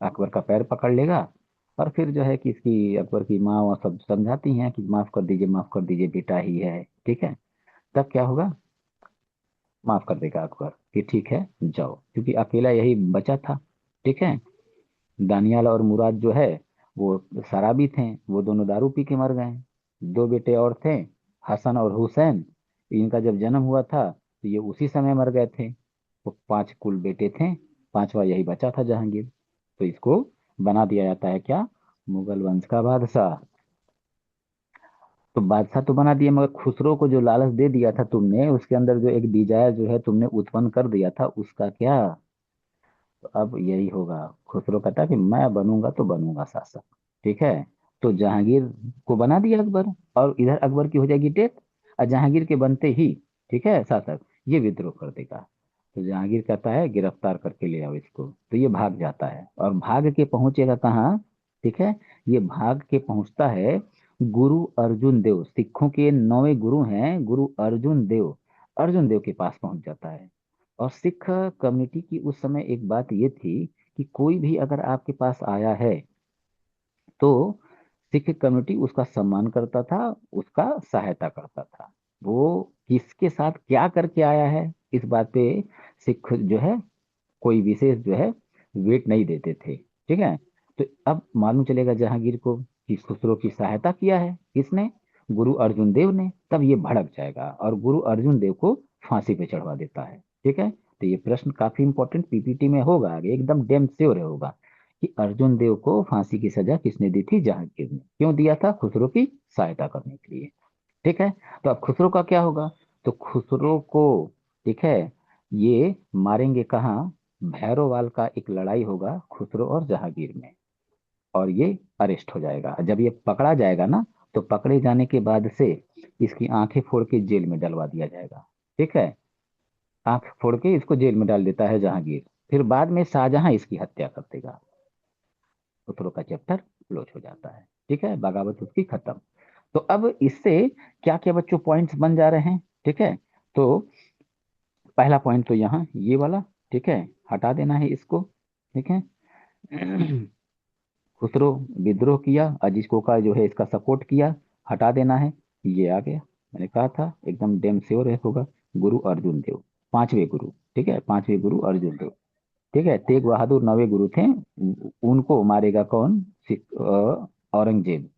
अकबर का पैर पकड़ लेगा। और फिर जो है कि इसकी अकबर की माँ वो सब समझाती हैं कि माफ कर दीजिए, बेटा ही है, ठीक है। तब क्या होगा? माफ कर देगा अकबर कि ठीक है जाओ, क्योंकि अकेला यही बचा था, ठीक है। दानियाल और मुराद जो है वो शराबी थे, वो दोनों दारू पी के मर गए। दो बेटे और थे, हसन और हुसैन, इनका जब जन्म हुआ था तो ये उसी समय मर गए थे। वो पांच कुल बेटे थे, पांचवा यही बचा था जहांगीर। तो इसको बना दिया जाता है क्या? मुगल वंश का बादशाह। तो बादशाह तो बना दिया, मगर खुसरो को जो लालच दे दिया था तुमने, उसके अंदर जो एक डिजायर जो है तुमने उत्पन्न कर दिया था, उसका क्या? तो अब यही होगा, खुसरो कहता है कि मैं बनूंगा तो बनूंगा शासक, ठीक है। तो जहांगीर को बना दिया अकबर, और इधर अकबर की हो जाएगी डेथ, और जहांगीर के बनते ही, ठीक है, शासक ये विद्रोह कर देगा। तो जहांगीर कहता है गिरफ्तार करके ले आओ इसको, तो ये भाग जाता है, और भाग के पहुंचेगा कहाँ? ठीक है, ये भाग के पहुंचता है गुरु अर्जुन देव, सिखों के नौवें गुरु हैं गुरु अर्जुन देव। अर्जुन देव के पास पहुंच जाता है। और सिख कम्युनिटी की उस समय एक बात ये थी कि कोई भी अगर आपके पास आया है तो सिख कम्युनिटी उसका सम्मान करता था, उसका सहायता करता था। वो किसके साथ क्या करके आया है इस बात पे सिख जो है कोई विशेष जो है वेट नहीं देते थे। ठीक है। तो अब मालूम चलेगा जहांगीर को कि खुसरो की सहायता किया है किसने, गुरु अर्जुन देव ने, तब ये भड़क जाएगा और गुरु अर्जुन देव को फांसी पे चढ़वा देता है। ठीक है। तो ये प्रश्न काफी इंपॉर्टेंट पीपीटी में होगा आगे, एकदम डेम श्योर होगा कि अर्जुन देव को फांसी की सजा किसने दी थी, जहांगीर ने। क्यों दिया था, खुसरो की सहायता करने के लिए। ठीक है। तो अब खुसरो का क्या होगा, तो खुसरो को, ठीक है, ये मारेंगे कहाँ, भैरोवाल का एक लड़ाई होगा खुसरो और जहांगीर में, और ये अरेस्ट हो जाएगा। जब ये पकड़ा जाएगा ना, तो पकड़े जाने के बाद से इसकी आंखें फोड़ के जेल में डलवा दिया जाएगा। ठीक है। आंख फोड़ के इसको जेल में डाल देता है जहांगीर, फिर बाद में शाहजहां इसकी हत्या कर देगा। खुसरो का चैप्टर क्लोज हो जाता है। ठीक है, बगावत उसकी खत्म। तो अब इससे क्या क्या बच्चों पॉइंट्स बन जा रहे हैं। ठीक है। तो पहला पॉइंट तो यहाँ ये वाला, ठीक है, हटा देना है इसको। ठीक है। खुसरो विद्रोह किया, अजीज कोका जो है इसका सपोर्ट किया, हटा देना है। ये आ गया, मैंने कहा था एकदम डेम श्योर है होगा। गुरु अर्जुन देव, पांचवे गुरु। ठीक है, पांचवे गुरु अर्जुन देव। ठीक है, तेग बहादुर नवे गुरु थे, उनको मारेगा कौन, औरंगजेब।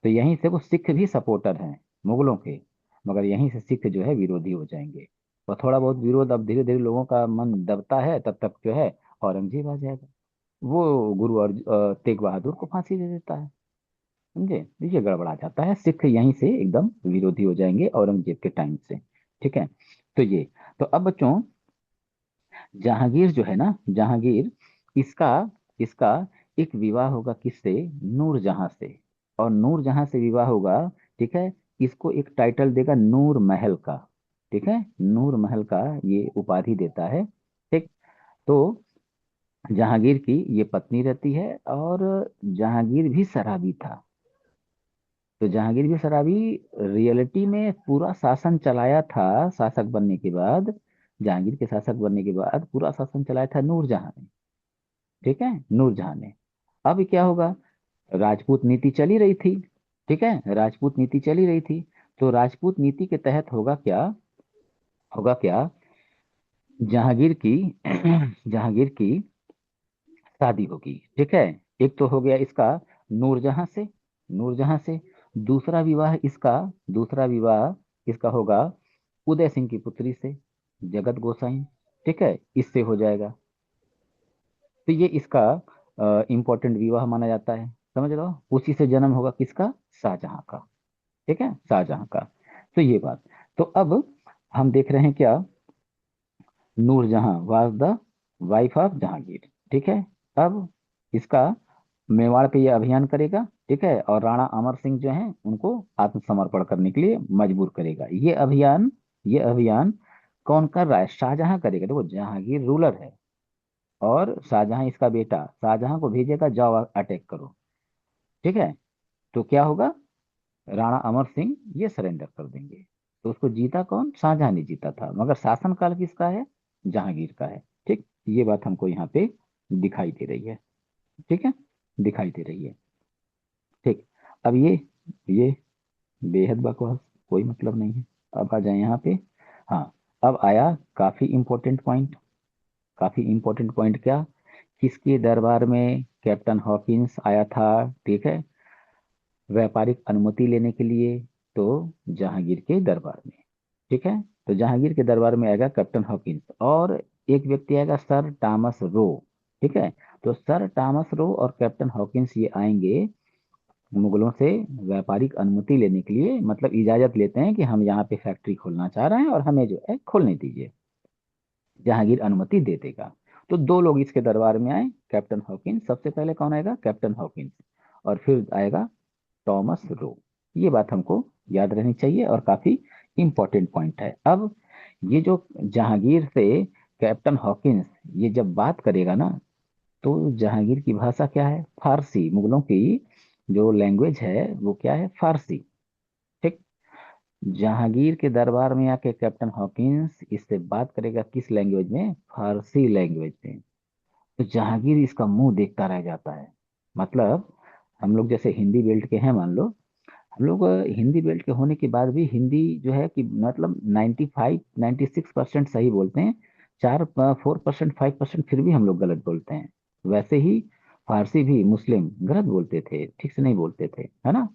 तो यहीं से वो सिख भी सपोर्टर हैं मुगलों के, मगर यहीं से सिख जो है विरोधी हो जाएंगे। और थोड़ा बहुत विरोध अब धीरे धीरे लोगों का मन दबता है, तब तक जो है औरंगजेब आ जाएगा। वो तेग बहादुर को फांसी दे देता है। समझे, ये गड़बड़ा जाता है, सिख यहीं से एकदम विरोधी हो जाएंगे औरंगजेब के टाइम से। ठीक है। तो ये, तो अब बच्चों जहांगीर जो है ना, जहांगीर, इसका इसका एक विवाह होगा किससे, नूरजहां से। और नूरजहां से विवाह होगा। ठीक है। इसको एक टाइटल देगा नूर महल का। ठीक है, नूर महल का ये उपाधि देता है। ठीक। तो जहांगीर की ये पत्नी रहती है, और जहांगीर भी शराबी था। तो जहांगीर भी शराबी रियलिटी में पूरा शासन चलाया था, शासक बनने के बाद, जहांगीर के शासक बनने के बाद पूरा शासन चलाया था नूरजहां ने। ठीक है, नूरजहां ने। अब क्या होगा, राजपूत नीति चली रही थी। ठीक है, राजपूत नीति चली रही थी। तो राजपूत नीति के तहत होगा क्या, जहांगीर की जहांगीर की शादी होगी। ठीक है। एक तो हो गया इसका नूरजहां से, नूरजहां से। दूसरा विवाह इसका दूसरा विवाह इसका होगा उदय सिंह की पुत्री से, जगत गोसाई। ठीक है, इससे हो जाएगा। तो ये इसका इंपॉर्टेंट विवाह माना जाता है। समझ लो, उसी से जन्म होगा किसका, शाहजहां का। ठीक है, शाहजहां का। तो ये बात। तो अब हम देख रहे हैं क्या, Nur Jahan was the wife of Jahangir. ठीक है। अब इसका मेवाड़ पे ये अभियान करेगा। ठीक है, और राणा अमर सिंह जो हैं उनको आत्मसमर्पण करने के लिए मजबूर करेगा। ये अभियान कौन कर रहा है, शाहजहां करेगा। देखो, जहांगीर रूलर है, और शाहजहां इसका बेटा, शाहजहां को भेजेगा जाओ अटैक करो। ठीक है। तो क्या होगा, राणा अमर सिंह ये सरेंडर कर देंगे। तो उसको जीता कौन, शाहजहां ने जीता था, मगर शासन काल किसका है, जहांगीर का है। ठीक, ये बात हमको यहाँ पे दिखाई दे रही है। ठीक है, दिखाई दे रही है। ठीक। अब ये बेहद बकवास, कोई मतलब नहीं है। अब आ जाए यहाँ पे। हाँ, अब आया काफी इंपॉर्टेंट पॉइंट। काफी इंपॉर्टेंट पॉइंट क्या, किसके दरबार में कैप्टन हॉकिंस आया था। ठीक है, व्यापारिक अनुमति लेने के लिए, तो जहांगीर के दरबार में। ठीक है। तो जहांगीर के दरबार में आएगा कैप्टन हॉकिंस, और एक व्यक्ति आएगा सर टॉमस रो। ठीक है। तो सर टॉमस रो और कैप्टन हॉकिंस ये आएंगे मुगलों से व्यापारिक अनुमति लेने के लिए, मतलब इजाजत लेते हैं कि हम यहाँ पे फैक्ट्री खोलना चाह रहे हैं और हमें जो है खोलने दीजिए। जहांगीर अनुमति दे देगा। तो दो लोग इसके दरबार में आए, कैप्टन हॉकिंस, सबसे पहले कौन आएगा, कैप्टन हॉकिंस, और फिर आएगा टॉमस रो। ये बात हमको याद रहनी चाहिए, और काफी इंपॉर्टेंट पॉइंट है। अब ये जो जहांगीर से कैप्टन हॉकिंस ये जब बात करेगा ना, तो जहांगीर की भाषा क्या है, फारसी। मुगलों की जो लैंग्वेज है वो क्या है, फारसी। ठीक। जहांगीर के दरबार में आके कैप्टन हॉकिंस इससे बात करेगा किस लैंग्वेज में? फारसी लैंग्वेज में। तो जहांगीर इसका मुंह देखता रह जाता है। मतलब हम लोग जैसे हिंदी बेल्ट के हैं, मान लो हम लोग हिंदी बेल्ट के होने के बाद भी हिंदी जो है कि मतलब 95-96% सही बोलते हैं। 4-4%, 5% फिर भी हम लोग गलत बोलते हैं। वैसे ही फारसी भी मुस्लिम गलत बोलते थे, ठीक से नहीं बोलते थे, है ना।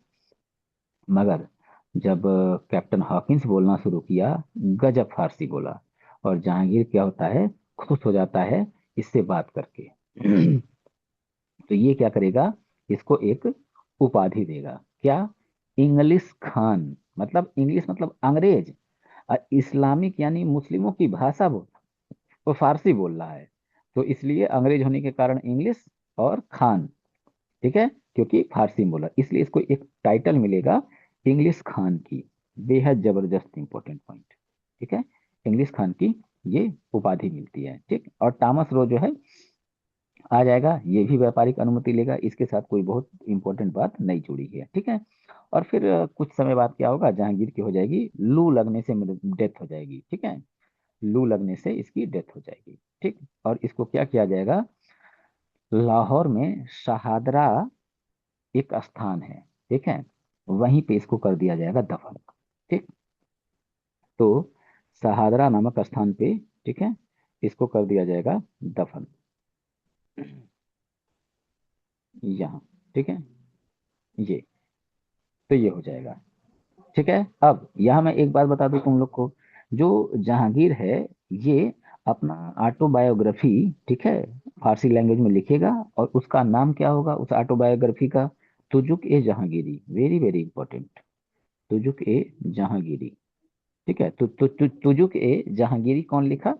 मगर जब कैप्टन हॉकिंस बोलना शुरू किया, गजब फारसी बोला। और जहांगीर क्या होता है, खुश हो जाता है इससे बात करके। तो ये क्या करेगा, इसको एक उपाधि देगा। क्या? इंग्लिश खान। मतलब इंग्लिश मतलब अंग्रेज, और इस्लामिक यानी मुस्लिमों की भाषा वो फारसी बोल रहा है। तो इसलिए अंग्रेज होने के कारण इंग्लिश, और खान, ठीक है, क्योंकि फारसी में बोला इसलिए इसको एक टाइटल मिलेगा, इंग्लिश खान की। बेहद जबरदस्त इंपॉर्टेंट पॉइंट। ठीक है, इंग्लिश खान की ये उपाधि मिलती है। ठीक, और टॉमस रो जो है आ जाएगा, ये भी व्यापारिक अनुमति लेगा, इसके साथ कोई बहुत इंपॉर्टेंट बात नहीं जुड़ी है। ठीक है, और फिर कुछ समय बाद क्या होगा, जहांगीर की हो जाएगी लू लगने से डेथ हो जाएगी। ठीक है, लू लगने से इसकी डेथ हो जाएगी। ठीक, और इसको क्या किया जाएगा, लाहौर में शहादरा एक स्थान है, ठीक है, वहीं पे इसको कर दिया जाएगा दफन। ठीक, तो शहादरा नामक स्थान पे, ठीक है, इसको कर दिया जाएगा दफन, यहाँ। ठीक है, ये तो ये हो जाएगा। ठीक है, अब यहाँ मैं एक बात बता दूं तुम लोग को, जो जहांगीर है ये अपना ऑटोबायोग्राफी, ठीक है, फारसी लैंग्वेज में लिखेगा, और उसका नाम क्या होगा उस ऑटोबायोग्राफी का? Tuzuk e Jahangiri. Very very important, Tuzuk e Jahangiri. ठीक है, तुजुक ए जहांगीरी कौन लिखा?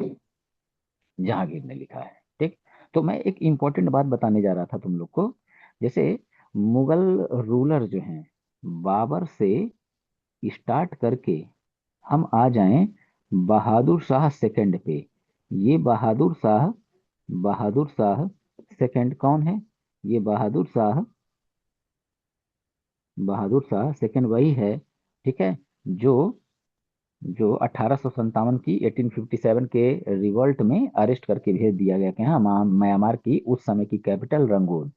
जहांगीर ने लिखा है। ठीक, तो मैं एक इंपॉर्टेंट बात बताने जा रहा था तुम लोग को। जैसे मुगल रूलर जो हैं, बाबर से स्टार्ट करके हम आ जाएं बहादुर शाह सेकंड पे। ये बहादुर शाह सेकंड कौन है? ये बहादुर शाह सेकंड वही है, ठीक है, जो जो 1857 की 1857 के रिवॉल्ट में अरेस्ट करके भेज दिया गया कि हाँ, म्यांमार की उस समय की कैपिटल रंगून,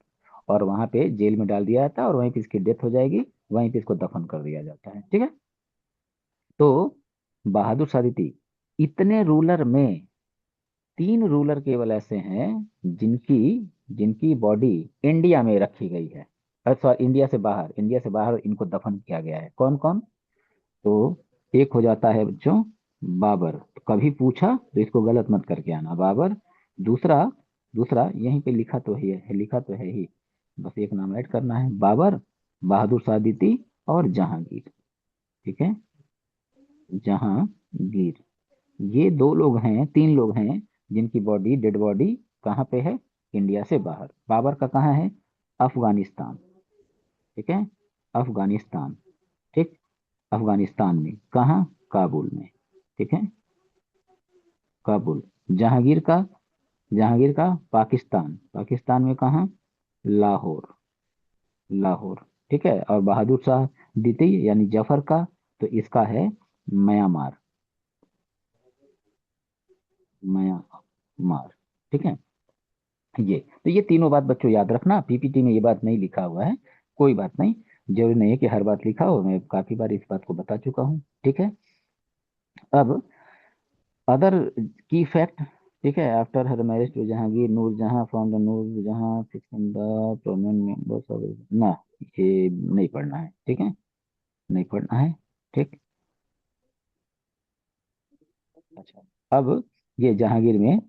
और वहां पे जेल में डाल दिया जाता है, और वहीं पे इसकी डेथ हो जाएगी, वहीं पे इसको दफन कर दिया जाता है। ठीक है, तो बहादुर शाह थी। इतने रूलर में 3 रूलर केवल ऐसे हैं जिनकी जिनकी बॉडी इंडिया में रखी गई है। सॉरी, इंडिया से बाहर इनको दफन किया गया है। कौन कौन? तो एक हो जाता है बच्चों बाबर। तो कभी पूछा तो इसको गलत मत करके आना, बाबर। दूसरा दूसरा यहीं पे लिखा तो है, लिखा तो है ही, बस एक नाम ऐड करना है, बाबर, बहादुर शाह द्वितीय, और जहांगीर। ठीक है, जहांगीर। ये 2 लोग हैं, 3 लोग हैं जिनकी बॉडी, डेड बॉडी कहाँ पे है? इंडिया से बाहर। बाबर का कहाँ है? अफगानिस्तान। ठीक है, अफगानिस्तान। ठीक, अफगानिस्तान में कहाँ? काबुल में। ठीक है, काबुल। जहांगीर का जहांगीर का पाकिस्तान, पाकिस्तान में कहाँ? लाहौर, लाहौर। ठीक है, और बहादुर शाह द्वितीय यानी जफर का, तो इसका है म्यांमार, म्यांमार। ठीक है, ये तो ये तीनों बात बच्चों याद रखना, पीपीटी में ये बात नहीं लिखा हुआ है, कोई बात नहीं, जरूरी नहीं है कि हर बात लिखा हो, मैं काफी बार इस बात को बता चुका हूँ। ठीक है, अब अदर की फैक्ट। ठीक है, after her marriage to Jahangir, Nur Jahan from the Nur Jahan fixing the prominent members of ना, ये नहीं पढ़ना है। ठीक है, नहीं पढ़ना है। ठीक, अच्छा, अब ये जहांगीर में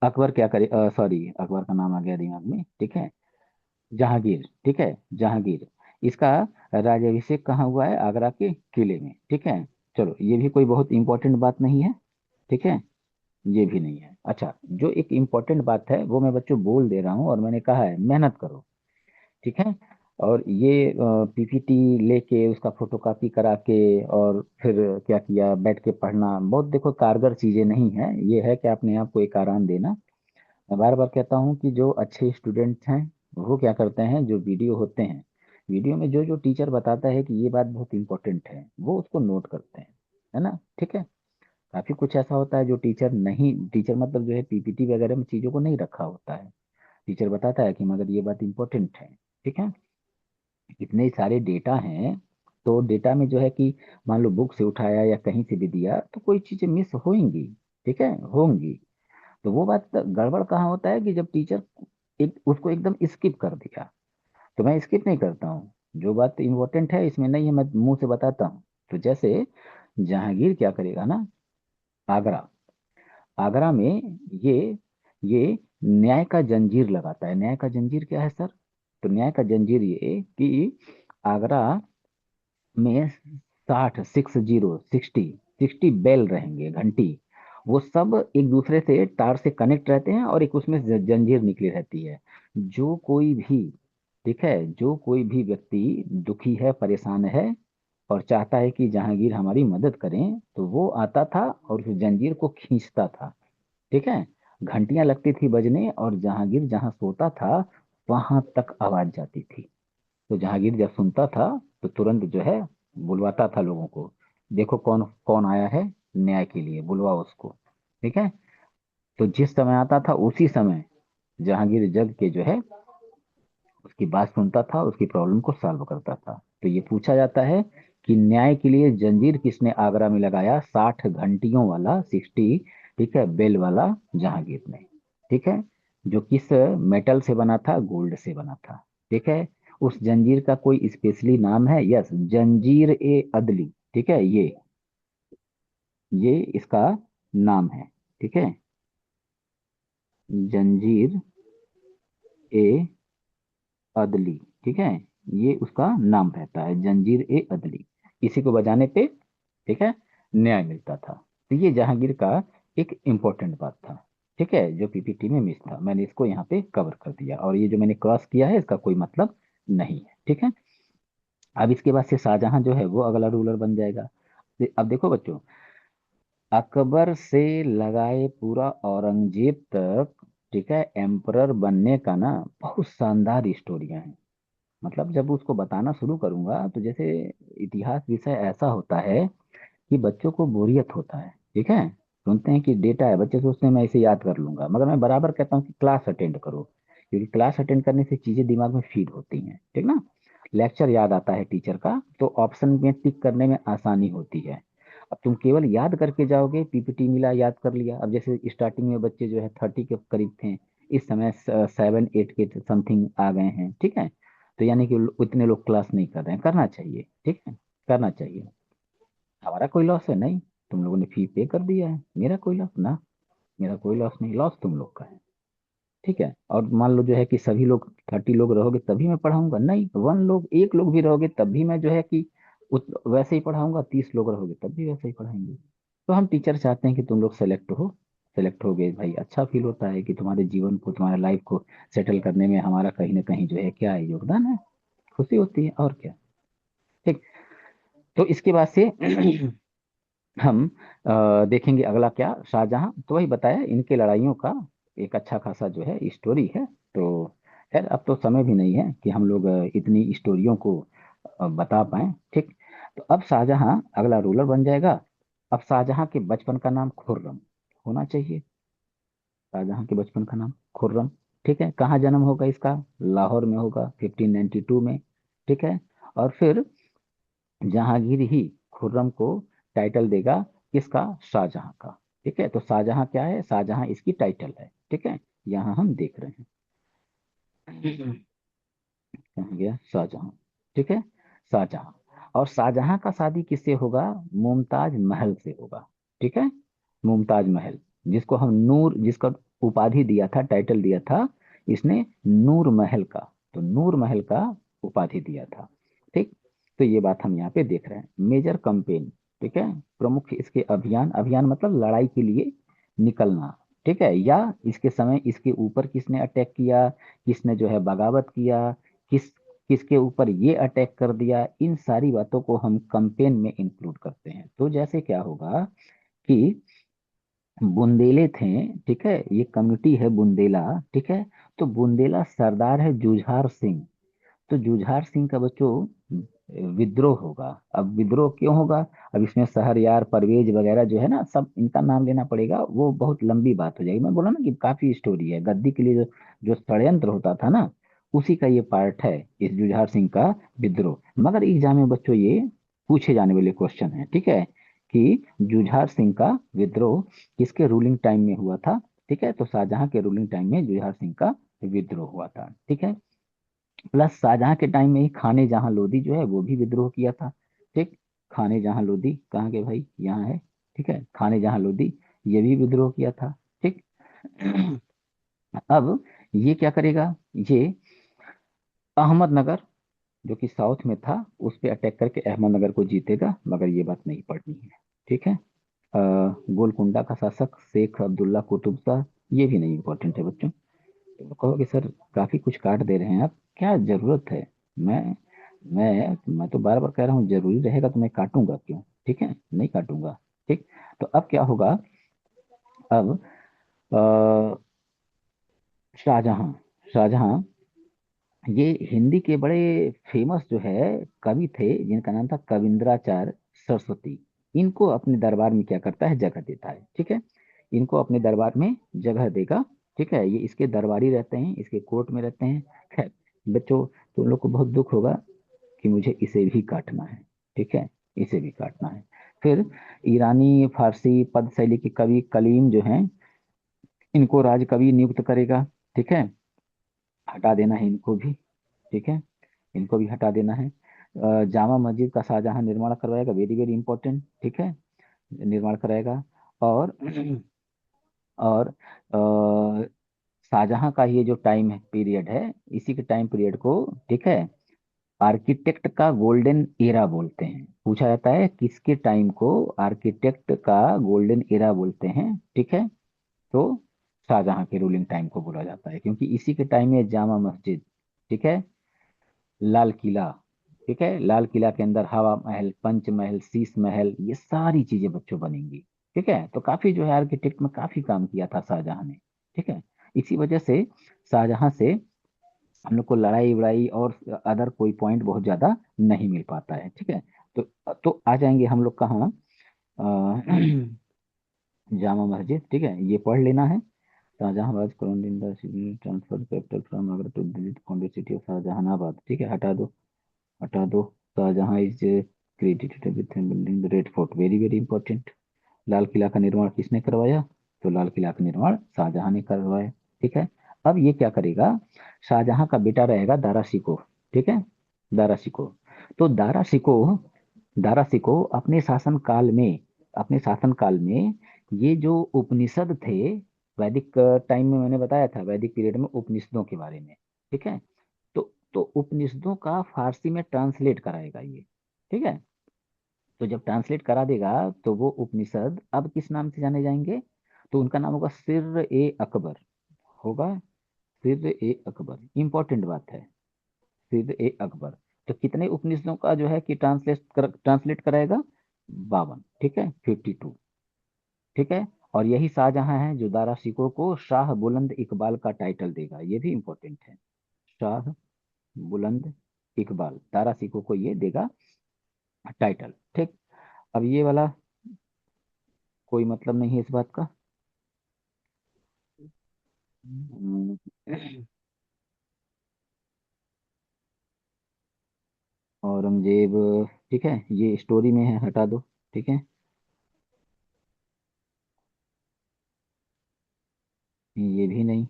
अकबर क्या करे, सॉरी, अकबर का नाम आ गया दिमाग में। ठीक है, जहांगीर, ठीक है, जहांगीर, इसका राज्याभिषेक कहाँ हुआ है? आगरा के किले में। ठीक है, चलो ये भी कोई बहुत इंपॉर्टेंट बात नहीं है। ठीक है, ये भी नहीं है। अच्छा, जो एक इम्पोर्टेंट बात है वो मैं बच्चों बोल दे रहा हूँ, और मैंने कहा है मेहनत करो। ठीक है, और ये पीपीटी लेके उसका फोटोकॉपी करा के और फिर क्या किया, बैठ के पढ़ना बहुत देखो कारगर चीजें नहीं है। ये है कि अपने आप को एक आराम देना। मैं बार बार कहता हूँ कि जो अच्छे स्टूडेंट्स हैं वो क्या करते हैं, जो वीडियो होते हैं वीडियो में जो जो टीचर बताता है कि ये बात बहुत इंपॉर्टेंट है, वो उसको नोट करते हैं, है ना। ठीक है। काफी कुछ ऐसा होता है जो टीचर नहीं, टीचर मतलब जो है पीपीटी वगैरह में चीजों को नहीं रखा होता है। टीचर बताता है कि मगर ये बात इंपॉर्टेंट है। ठीक है। इतने सारे डेटा हैं, तो डेटा में जो है कि मान लो बुक से उठाया या कहीं से भी दिया तो कोई चीजें मिस होंगी। ठीक है, होंगी। तो वो बात गड़बड़ कहाँ होता है कि जब टीचर एक उसको एकदम स्किप कर दिया। तो मैं स्किप नहीं करता हूँ, जो बात इंपॉर्टेंट है इसमें नहीं है मैं मुंह से बताता हूँ। तो जैसे जहांगीर क्या करेगा ना, आगरा, आगरा में ये न्याय का जंजीर लगाता है। न्याय का जंजीर क्या है सर? तो न्याय का जंजीर ये कि आगरा में 60 बेल रहेंगे, घंटी। वो सब एक दूसरे से तार से कनेक्ट रहते हैं और एक उसमें जंजीर निकली रहती है। जो कोई भी, ठीक है, जो कोई भी व्यक्ति दुखी है, परेशान है और चाहता है कि जहांगीर हमारी मदद करें, तो वो आता था और उस जंजीर को खींचता था। ठीक है। घंटियां लगती थी बजने और जहांगीर जहां सोता था वहां तक आवाज जाती थी। तो जहांगीर जब सुनता था तो तुरंत जो है बुलवाता था लोगों को, देखो कौन कौन आया है न्याय के लिए, बुलवाओ उसको। ठीक है। तो जिस समय आता था उसी समय जहांगीर जग के जो है उसकी बात सुनता था, उसकी प्रॉब्लम को सॉल्व करता था। तो ये पूछा जाता है कि न्याय के लिए जंजीर किसने आगरा में लगाया? 60 घंटियों वाला, 60, ठीक है, बेल वाला जहांगीर ने। ठीक है। जो किस मेटल से बना था? गोल्ड से बना था। ठीक है। उस जंजीर का कोई स्पेशली नाम है? यस, जंजीर ए अदली। ठीक है, ये इसका नाम है। ठीक है, जंजीर ए अदली। ठीक है, ये उसका नाम रहता है, जंजीर ए अदली। इसी को बजाने पे, ठीक है, न्याय मिलता था। तो ये जहांगीर का एक इम्पोर्टेंट बात था। ठीक है, जो पीपीटी में मिस था, मैंने इसको यहाँ पे कवर कर दिया, और ये जो मैंने क्रॉस किया है इसका कोई मतलब नहीं है। ठीक है। अब इसके बाद से शाहजहां जो है वो अगला रूलर बन जाएगा। अब देखो बच्चों, अकबर से लगाए पूरा औरंगजेब तक, ठीक है, एम्परर बनने का ना बहुत शानदार स्टोरियां हैं। मतलब जब उसको बताना शुरू करूंगा तो जैसे इतिहास विषय ऐसा होता है कि बच्चों को बोरियत होता है। ठीक है। सुनते हैं कि डेटा है, बच्चे सोचते हैं मैं इसे याद कर लूंगा, मगर मैं बराबर कहता हूँ कि क्लास अटेंड करो, क्योंकि क्लास अटेंड करने से चीजें दिमाग में फीड होती हैं। ठीक ना। लेक्चर याद आता है टीचर का, तो ऑप्शन में टिक करने में आसानी होती है। अब तुम केवल याद करके जाओगे, पीपीटी मिला याद कर लिया। अब जैसे स्टार्टिंग में बच्चे जो है 30 के करीब थे, इस समय 7 8 के समथिंग आ गए हैं। ठीक है। तो यानी कि उतने लोग क्लास नहीं कर रहे हैं, करना चाहिए। ठीक है, करना चाहिए। हमारा कोई लॉस है नहीं, तुम लोगों ने फी पे कर दिया है, मेरा कोई लॉस ना, मेरा कोई लॉस नहीं, लॉस तुम लोग का है। ठीक है। और मान लो जो है कि सभी लोग 30 लोग रहोगे तभी मैं पढ़ाऊंगा? नहीं, 1 लोग, 1 लोग भी रहोगे तब भी मैं जो है कि वैसे ही पढ़ाऊंगा, 30 लोग रहोगे तब भी वैसे ही पढ़ाएंगे। तो हम टीचर चाहते हैं कि तुम लोग सेलेक्ट हो। सेलेक्ट हो गए भाई, अच्छा फील होता है कि तुम्हारे जीवन को, तुम्हारे लाइफ को सेटल करने में हमारा कहीं ना कहीं जो है क्या है, योगदान है। खुशी होती है, और क्या। ठीक। तो इसके बाद से हम देखेंगे अगला क्या, शाहजहां। तो वही बताया, इनके लड़ाइयों का एक अच्छा खासा जो है स्टोरी है। तो खैर अब तो समय भी नहीं है कि हम लोग इतनी स्टोरियों को बता पाएं। ठीक। तो अब शाहजहां अगला रूलर बन जाएगा। अब शाहजहां के बचपन का नाम खुर्रम होना चाहिए। शाहजहां के बचपन का नाम खुर्रम। ठीक है। कहाँ जन्म होगा इसका? लाहौर में होगा 1592 में। ठीक है। और फिर जहांगीर ही खुर्रम को टाइटल देगा, किसका? शाहजहां का। ठीक है। तो शाहजहां क्या है? शाहजहां इसकी टाइटल है। ठीक है। यहाँ हम देख रहे हैं, कहाँ गया शाहजहां। ठीक है, शाहजहां। और शाहजहां का शादी किससे होगा? मुमताज महल से होगा। ठीक है, मुमताज महल, जिसको हम नूर, जिसका उपाधि दिया था, टाइटल दिया था इसने, नूर महल का। तो नूर महल का उपाधि दिया था। ठीक। तो ये बात हम यहाँ पे देख रहे हैं। मेजर कैंपेन, ठीक है, प्रमुख इसके अभियान, अभियान मतलब लड़ाई के लिए निकलना। ठीक है। या इसके समय इसके ऊपर किसने अटैक किया, किसने जो है बगावत किया, किस किसके ऊपर ये अटैक कर दिया, इन सारी बातों को हम कंपेन में इंक्लूड करते हैं। तो जैसे क्या होगा कि बुंदेले थे, ठीक है, ये कम्युनिटी है बुंदेला। ठीक है। तो बुंदेला सरदार है जुझार सिंह। तो जुझार सिंह का बच्चों विद्रोह होगा। अब विद्रोह क्यों होगा? अब इसमें शहरयार परवेज वगैरह जो है ना, सब इनका नाम लेना पड़ेगा, वो बहुत लंबी बात हो जाएगी। मैं बोला ना कि काफी स्टोरी है गद्दी के लिए, जो जो षड्यंत्र होता था ना, उसी का ये पार्ट है, इस जुझार सिंह का विद्रोह। मगर एग्जाम में बच्चों ये पूछे जाने वाले क्वेश्चन है, ठीक है, कि जुझार सिंह का विद्रोह किसके रूलिंग टाइम में हुआ था? ठीक है, तो शाहजहां के रूलिंग टाइम में जुझार सिंह का विद्रोह हुआ था। ठीक है, प्लस शाहजहां के टाइम में ही खाने जहां लोधी जो है वो भी विद्रोह किया था। ठीक, खाने जहां लोधी कहाँ के भाई, यहाँ है। ठीक है, खाने जहां लोधी ये भी विद्रोह किया था। ठीक। अब ये क्या करेगा, ये अहमदनगर जो कि साउथ में था उस पे अटैक करके अहमदनगर को जीतेगा, मगर ये बात नहीं पढ़नी है। ठीक है। गोलकुंडा का शासक शेख अब्दुल्ला कुतुब शाह, ये भी नहीं इंपॉर्टेंट है बच्चों। तो कहोगे सर काफी कुछ काट दे रहे हैं आप, क्या जरूरत है? मैं मैं तो बार बार कह रहा हूँ, जरूरी रहेगा तो मैं काटूंगा क्यों? ठीक है, नहीं काटूंगा। ठीक। तो अब क्या होगा, अब अ, शाहजहां शाहजहां ये हिंदी के बड़े फेमस जो है कवि थे, जिनका नाम था कविंद्राचार्य सरस्वती। इनको अपने दरबार में क्या करता है, जगह देता है। ठीक है, इनको अपने दरबार में जगह देगा। ठीक है, ये इसके दरबारी रहते हैं, इसके कोर्ट में रहते हैं। खैर बच्चों, तुम लोग को बहुत दुख होगा कि मुझे इसे भी काटना है। ठीक है, इसे भी काटना है। फिर ईरानी फारसी पद शैली के कवि कलीम जो हैं, इनको राजकवि नियुक्त करेगा। ठीक है, हटा देना है इनको भी। ठीक है, इनको भी हटा देना है। जामा मस्जिद का शाहजहां निर्माण करवाएगा, वेरी वेरी इंपॉर्टेंट। ठीक है, निर्माण कराएगा। और और शाहजहां का ये जो टाइम है, पीरियड है, इसी के टाइम पीरियड को, ठीक है, आर्किटेक्ट का गोल्डन एरा बोलते हैं। पूछा जाता है किसके टाइम को आर्किटेक्ट का गोल्डन एरा बोलते हैं। ठीक है, तो शाहजहां के रूलिंग टाइम को बोला जाता है, क्योंकि इसी के टाइम में जामा मस्जिद, ठीक है, लाल किला, ठीक है, लाल किला के अंदर हवा महल, पंच महल, शीश महल, ये सारी चीजें बच्चों बनेंगी। ठीक है, तो काफी जो है आर्किटेक्ट में काफी काम किया था शाहजहां ने। ठीक है, इसी वजह से शाहजहां से हम लोग को लड़ाई वड़ाई और अदर कोई पॉइंट बहुत ज्यादा नहीं मिल पाता है। ठीक है, तो आ जाएंगे हम लोग कहाँ, अ, जामा मस्जिद। ठीक है, ये पढ़ लेना है। Shahjahan transfer capital from Agra to Delhi, founded city of Shahjahanabad. ठीक है, हटा दो, हटा दो। Shahjahan is credited with building the red fort, very very important. Lal Qila का निर्माण किसने करवाया? तो लाल किला का निर्माण शाहजहां ने करवाया। ठीक है, अब ये क्या करेगा, शाहजहां का बेटा रहेगा दारा शिकोह। ठीक है, दारा शिकोह। तो दारा शिकोह अपने शासन काल में ये जो उपनिषद थे, वैदिक टाइम में मैंने बताया था, वैदिक पीरियड में उपनिषदों के बारे में। ठीक है, तो उपनिषदों का फारसी में ट्रांसलेट कराएगा ये। ठीक है, तो जब ट्रांसलेट करा देगा तो वो उपनिषद अब किस नाम से जाने जाएंगे? तो उनका नाम होगा सिर्र ए अकबर, होगा सिर्र ए अकबर। इंपॉर्टेंट बात है, सिर्र ए अकबर। तो कितने उपनिषदों का जो है कि ट्रांसलेट कराएगा? 52। ठीक है, 52। ठीक है, और यही शाहजहां है जो दारा शिकोह को शाह बुलंद इकबाल का टाइटल देगा, ये भी इंपॉर्टेंट है। शाह बुलंद इकबाल, दारा शिकोह को ये देगा टाइटल। ठीक। अब ये वाला कोई मतलब नहीं है इस बात का। हम्म, औरंगजेब, ठीक है, ये स्टोरी में है, हटा दो। ठीक है, ये भी नहीं।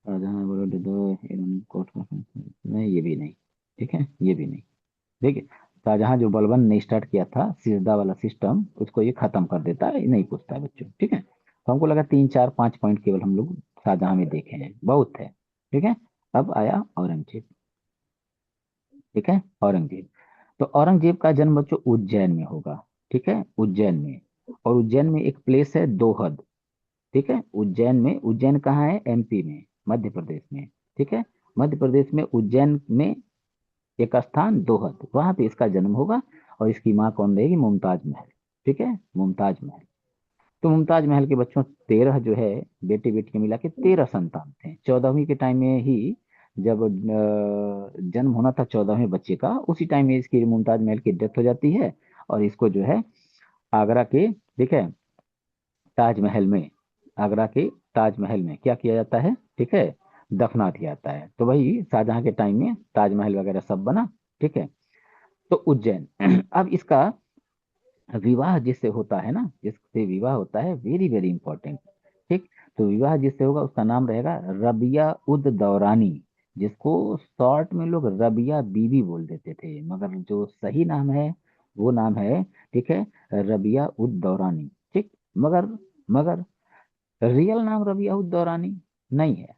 शाहजहां बड़े दो कोर्ट नहीं, ये भी नहीं। ठीक है, ये भी नहीं। देखिए, शाहजहां जो बलबन ने स्टार्ट किया था सिजदा वाला सिस्टम, उसको ये खत्म कर देता है, ये नहीं पूछता है बच्चों। ठीक है, तो हमको लगा 3 4 5 पॉइंट केवल हम लोग शाहजहां में देखे हैं, बहुत है। ठीक है, अब आया औरंगजेब। ठीक है, औरंगजेब। तो औरंगजेब का जन्म बच्चों उज्जैन में होगा। ठीक है, उज्जैन में। और उज्जैन में एक प्लेस है दोहद। ठीक है, उज्जैन में, उज्जैन कहाँ है? एमपी में, मध्य प्रदेश में। ठीक है, मध्य प्रदेश में उज्जैन में एक स्थान दोहद, वहां पे इसका जन्म होगा। और इसकी माँ कौन रहेगी? मुमताज महल। ठीक है, मुमताज महल। तो मुमताज महल के बच्चों 13 जो है, बेटे बेटियां मिला के 13 संतान थे। 14वीं के टाइम में ही जब जन्म होना था 14वें बच्चे का, उसी टाइम में इसकी मुमताज महल की डेथ हो जाती है। और इसको जो है आगरा के, ठीक है, ताजमहल में, आगरा के ताजमहल में क्या किया जाता है, ठीक है, दफना दिया जाता है। तो वही शाहजहां के टाइम में ताजमहल वगैरह सब बना। ठीक है। तो उज्जैन अब इसका विवाह जिससे होता है ना, जिससे विवाह होता है, वेरी वेरी इंपॉर्टेंट। ठीक। तो विवाह जिससे होगा उसका नाम रहेगा रबिया उद दौरानी, जिसको शॉर्ट में लोग रबिया बीबी बोल देते थे, मगर जो सही नाम है वो नाम है, ठीक है, रबिया उद दौरानी। ठीक। मगर मगर रियल नाम रबिया उद दौरानी नहीं है।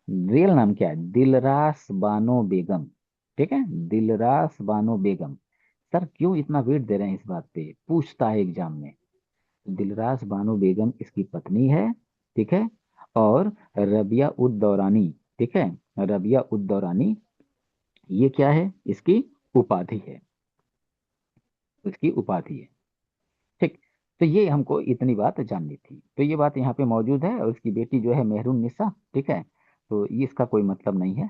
रियल नाम क्या है? दिलरास बानो बेगम। ठीक है, दिलरास बानो बेगम। सर क्यों इतना वेट दे रहे हैं इस बात पे, पूछता है एग्जाम में। दिलरास बानो बेगम इसकी पत्नी है। ठीक है। और रबिया उद दौरानी, ठीक है, रबिया उद दौरानी, ये क्या है, इसकी उपाधि है, इसकी उपाधि है। ठीक। तो ये हमको इतनी बात जाननी थी, तो ये बात यहाँ पे मौजूद है। और उसकी बेटी जो है मेहरुन निसा, ठीक है, तो ये इसका कोई मतलब नहीं है।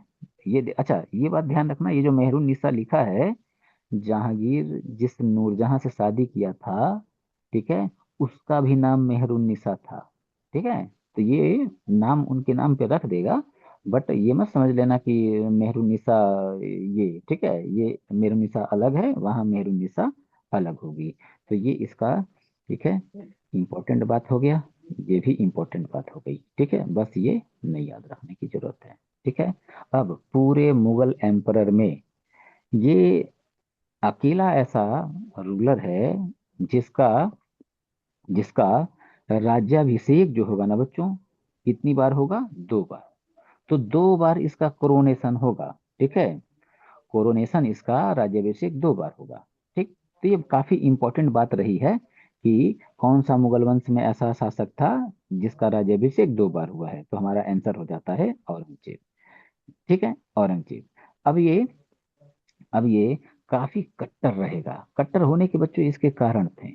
अच्छा, ये बात ध्यान रखना, ये जो मेहरुन निसा लिखा है, जहांगीर जिस नूरजहां से शादी किया था, ठीक है, उसका भी नाम मेहरुन्निसा था। ठीक है। तो ये नाम उनके नाम पे रख देगा, बट ये मत समझ लेना कि मेहरुन्निसा, ये ठीक है, ये मेहरुन्निसा अलग है, वहाँ मेहरुन्निसा अलग होगी। तो ये इसका, ठीक है, इम्पोर्टेंट बात हो गया। ये भी इम्पोर्टेंट बात हो गई। ठीक है, बस ये नहीं याद रखने की जरूरत है। ठीक है। अब पूरे मुगल एम्परर में ये अकेला ऐसा रूलर है जिसका जिसका राज्याभिषेक जो होगा ना बच्चों, कितनी बार होगा? 2 बार। तो 2 बार इसका कोरोनेशन होगा। ठीक है, कोरोनेशन इसका राज्याभिषेक 2 बार होगा। ठीक। तो ये काफी इंपॉर्टेंट बात रही है कि कौन सा मुगल वंश में ऐसा शासक था जिसका राज्याभिषेक 2 बार हुआ है। तो हमारा आंसर हो जाता है औरंगजेब। ठीक है, औरंगजेब। अब ये अब ये काफी कट्टर रहेगा। कट्टर होने के बच्चों इसके कारण थे।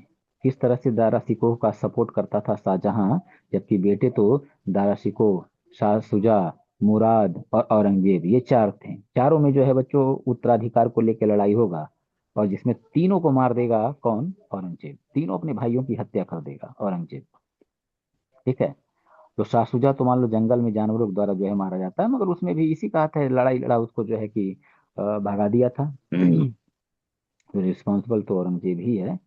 किस तरह से दारा शिकोह का सपोर्ट करता था शाहजहां, जबकि बेटे तो दारा शिकोह, शाह सुजा, मुराद और औरंगजेब, ये 4 थे। चारों में जो है बच्चों उत्तराधिकार को लेकर लड़ाई होगा, और जिसमें तीनों को मार देगा कौन? औरंगजेब। तीनों अपने भाइयों की हत्या कर देगा औरंगजेब। ठीक है। तो शाह सुजा तो मान लो जंगल में जानवरों के द्वारा जो है मारा जाता है, मगर उसमें भी इसी का हाथ है, लड़ाई लड़ा उसको जो है कि भगा दिया था। तो रिस्पॉन्सिबल तो औरंगजेब ही है।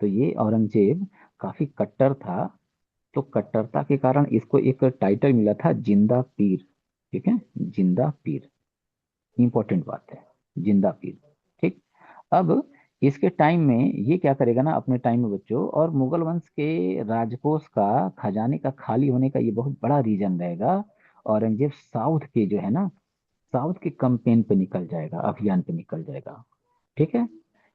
तो ये औरंगजेब काफी कट्टर था। तो कट्टरता के कारण इसको एक टाइटल मिला था जिंदा पीर। ठीक है, जिंदा पीर, इंपॉर्टेंट बात है, जिंदा पीर। ठीक। अब इसके टाइम में ये क्या करेगा ना, अपने टाइम में बच्चों, और मुगल वंश के राजकोष का, खजाने का खाली होने का ये बहुत बड़ा रीजन रहेगा। औरंगजेब साउथ के जो है ना, साउथ के कैंपेन पे निकल जाएगा, अभियान पे निकल जाएगा। ठीक है।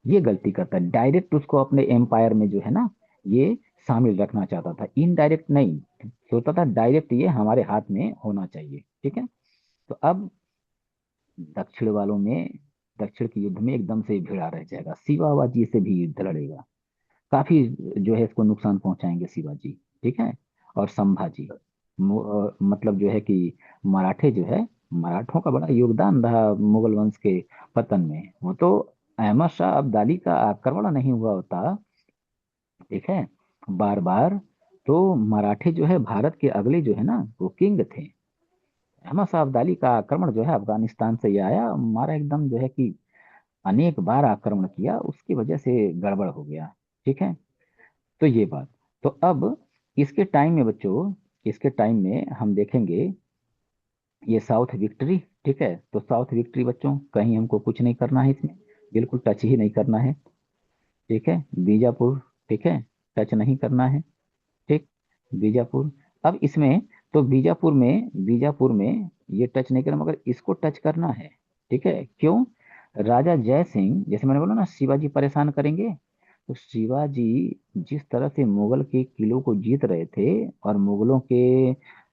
ये गलती करता है, डायरेक्ट उसको अपने एम्पायर में जो है ना, ये शामिल रखना चाहता था, इनडायरेक्ट नहीं सोचता था, डायरेक्ट ये हमारे हाथ में होना चाहिए। ठीक है। तो अब दक्षिण वालों में, दक्षिण के युद्ध में एकदम से भिड़ा रह जाएगा, शिवाजी से भी युद्ध लड़ेगा। काफी जो है इसको नुकसान पहुंचाएंगे शिवाजी। ठीक है। और संभाजी, मतलब जो है कि मराठे जो है, मराठों का बड़ा योगदान रहा मुगल वंश के पतन में। वो तो अहमद शाह अब्दाली का आक्रमण नहीं हुआ होता, ठीक है, बार बार, तो मराठे जो है भारत के अगले जो है ना वो किंग थे। अहमद शाह अब्दाली का आक्रमण जो है अफगानिस्तान से ये आया, मारा एकदम जो है कि अनेक बार आक्रमण किया, उसकी वजह से गड़बड़ हो गया। ठीक है। तो ये बात। तो अब इसके टाइम में बच्चों, इसके टाइम में हम देखेंगे ये साउथ विक्ट्री। ठीक है। तो साउथ विक्ट्री बच्चों कहीं हमको कुछ नहीं करना है इसमें, बिल्कुल टच ही नहीं करना है। ठीक है। बीजापुर, ठीक है, टच नहीं करना है। ठीक। बीजापुर। अब इसमें, तो बीजापुर में ये टच नहीं करना, मगर इसको टच करना है। ठीक है। क्यों? राजा जय सिंह, जैसे मैंने बोला ना शिवाजी परेशान करेंगे, तो शिवाजी जिस तरह से मुगल के किलों को जीत रहे थे, और मुगलों के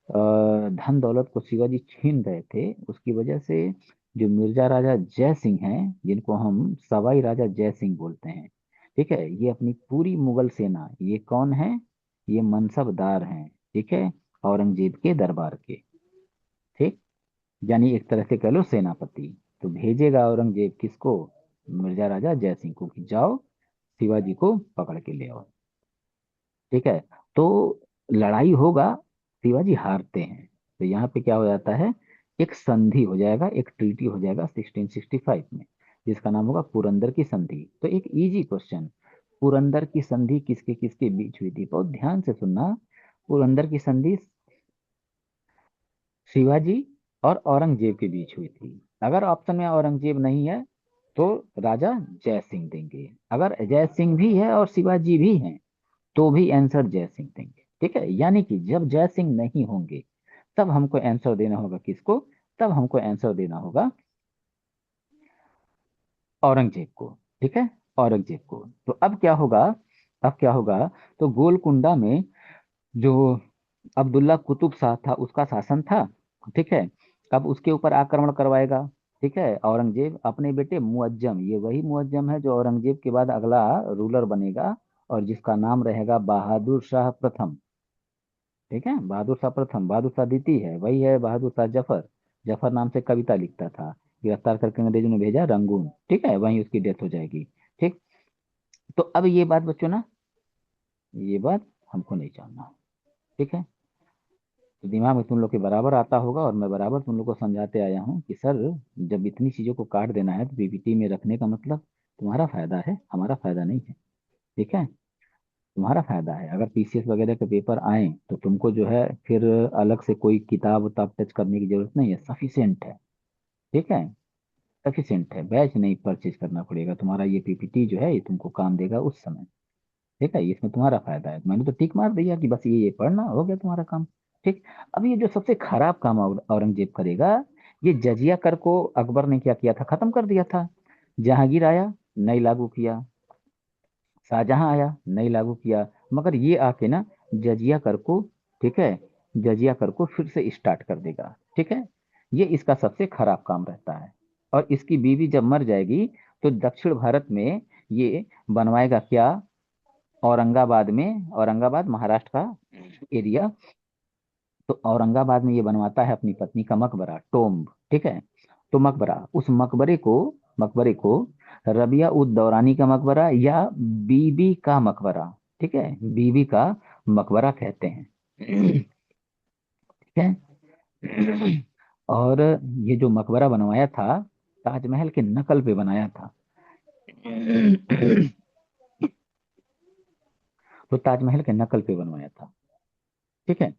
धन दौलत को शिवाजी छीन रहे थे, उसकी वजह से जो मिर्जा राजा जय सिंह हैं, जिनको हम सवाई राजा जय सिंह बोलते हैं, ठीक है, ये अपनी पूरी मुगल सेना, ये कौन है? ये मनसबदार हैं। ठीक है, औरंगजेब के दरबार के। ठीक। यानी एक तरह से कह लो सेनापति। तो भेजेगा औरंगजेब किसको? मिर्जा राजा जय सिंह को, कि जाओ शिवाजी को पकड़ के ले आओ। ठीक है। तो लड़ाई होगा, शिवाजी हारते हैं। तो यहाँ पे क्या हो जाता है, एक संधि हो जाएगा, एक ट्रीटी हो जाएगा 1665 में, जिसका नाम होगा पुरंदर की संधि। तो एक इजी क्वेश्चन, पुरंदर की संधि किसके किसके बीच हुई थी? बहुत ध्यान से सुनना। पुरंदर की संधि शिवाजी और औरंगजेब के बीच हुई थी। अगर ऑप्शन में औरंगजेब नहीं है तो राजा जय सिंह देंगे, अगर जय सिंह भी है और शिवाजी भी हैं तो भी आंसर जय सिंह देंगे। ठीक है, यानी कि जब जय सिंह नहीं होंगे तब हमको आंसर देना होगा किसको? तब हमको आंसर देना होगा औरंगजेब को। ठीक है, औरंगजेब को। तो अब क्या होगा, अब क्या होगा, तो गोलकुंडा में जो अब्दुल्ला कुतुब शाह था उसका शासन था। ठीक है, अब उसके ऊपर आक्रमण करवाएगा। ठीक है, औरंगजेब अपने बेटे मुअज्जम, ये वही मुअज्जम है जो औरंगजेब के बाद अगला रूलर बनेगा और जिसका नाम रहेगा बहादुर शाह प्रथम। ठीक है, बहादुर शाह प्रथम, बहादुर शाह द्वितीय है, वही है बहादुर शाह जफर। जफर नाम से कविता लिखता था, गिरफ्तार करके अंग्रेजों ने भेजा रंगून। ठीक है, वहीं उसकी डेथ हो जाएगी। ठीक। तो अब ये बात बच्चों ना, ये बात हमको नहीं जानना। ठीक है, तो दिमाग में तुम लोग के बराबर आता होगा और मैं बराबर तुम लोग को समझाते आया हूँ कि सर, जब इतनी चीजों को काट देना है तो पीपीटी में रखने का मतलब तुम्हारा फायदा है, हमारा फायदा नहीं है। ठीक है, तुम्हारा फायदा है। अगर पीसीएस वगैरह के पेपर आए तो तुमको जो है फिर अलग से कोई किताब उताब टच करने की जरूरत नहीं है, सफिशियंट है। ठीक है, सफिशियंट है, बैच नहीं परचेज करना पड़ेगा, तुम्हारा ये पीपीटी जो है ये तुमको काम देगा उस समय। ठीक है, इसमें तुम्हारा फायदा है। मैंने तो टिक मार दिया कि बस ये पढ़ना हो गया तुम्हारा काम। ठीक। अब ये जो सबसे खराब काम औरंगजेब करेगा, ये जजिया कर को अकबर ने क्या किया था, खत्म कर दिया था। जहांगीर आया, नहीं लागू किया। शाहजहां आया, नहीं लागू किया। मगर ये आके ना जजिया कर को, ठीक है, जजिया कर को फिर से स्टार्ट कर देगा। ठीक है, ये इसका सबसे खराब काम रहता है। और इसकी बीवी जब मर जाएगी तो दक्षिण भारत में ये बनवाएगा क्या? औरंगाबाद में, औरंगाबाद महाराष्ट्र का एरिया, तो औरंगाबाद में ये बनवाता है अपनी पत्नी का मकबरा, टोम्ब। ठीक है, तो मकबरा, उस मकबरे को रबिया उद दौरानी का मकबरा या बीबी का मकबरा, ठीक है, बीबी का मकबरा कहते हैं। ठीक है। और ये जो मकबरा बनवाया था, ताजमहल के नकल पे बनाया था। तो ताजमहल के नकल पे बनवाया था। ठीक है,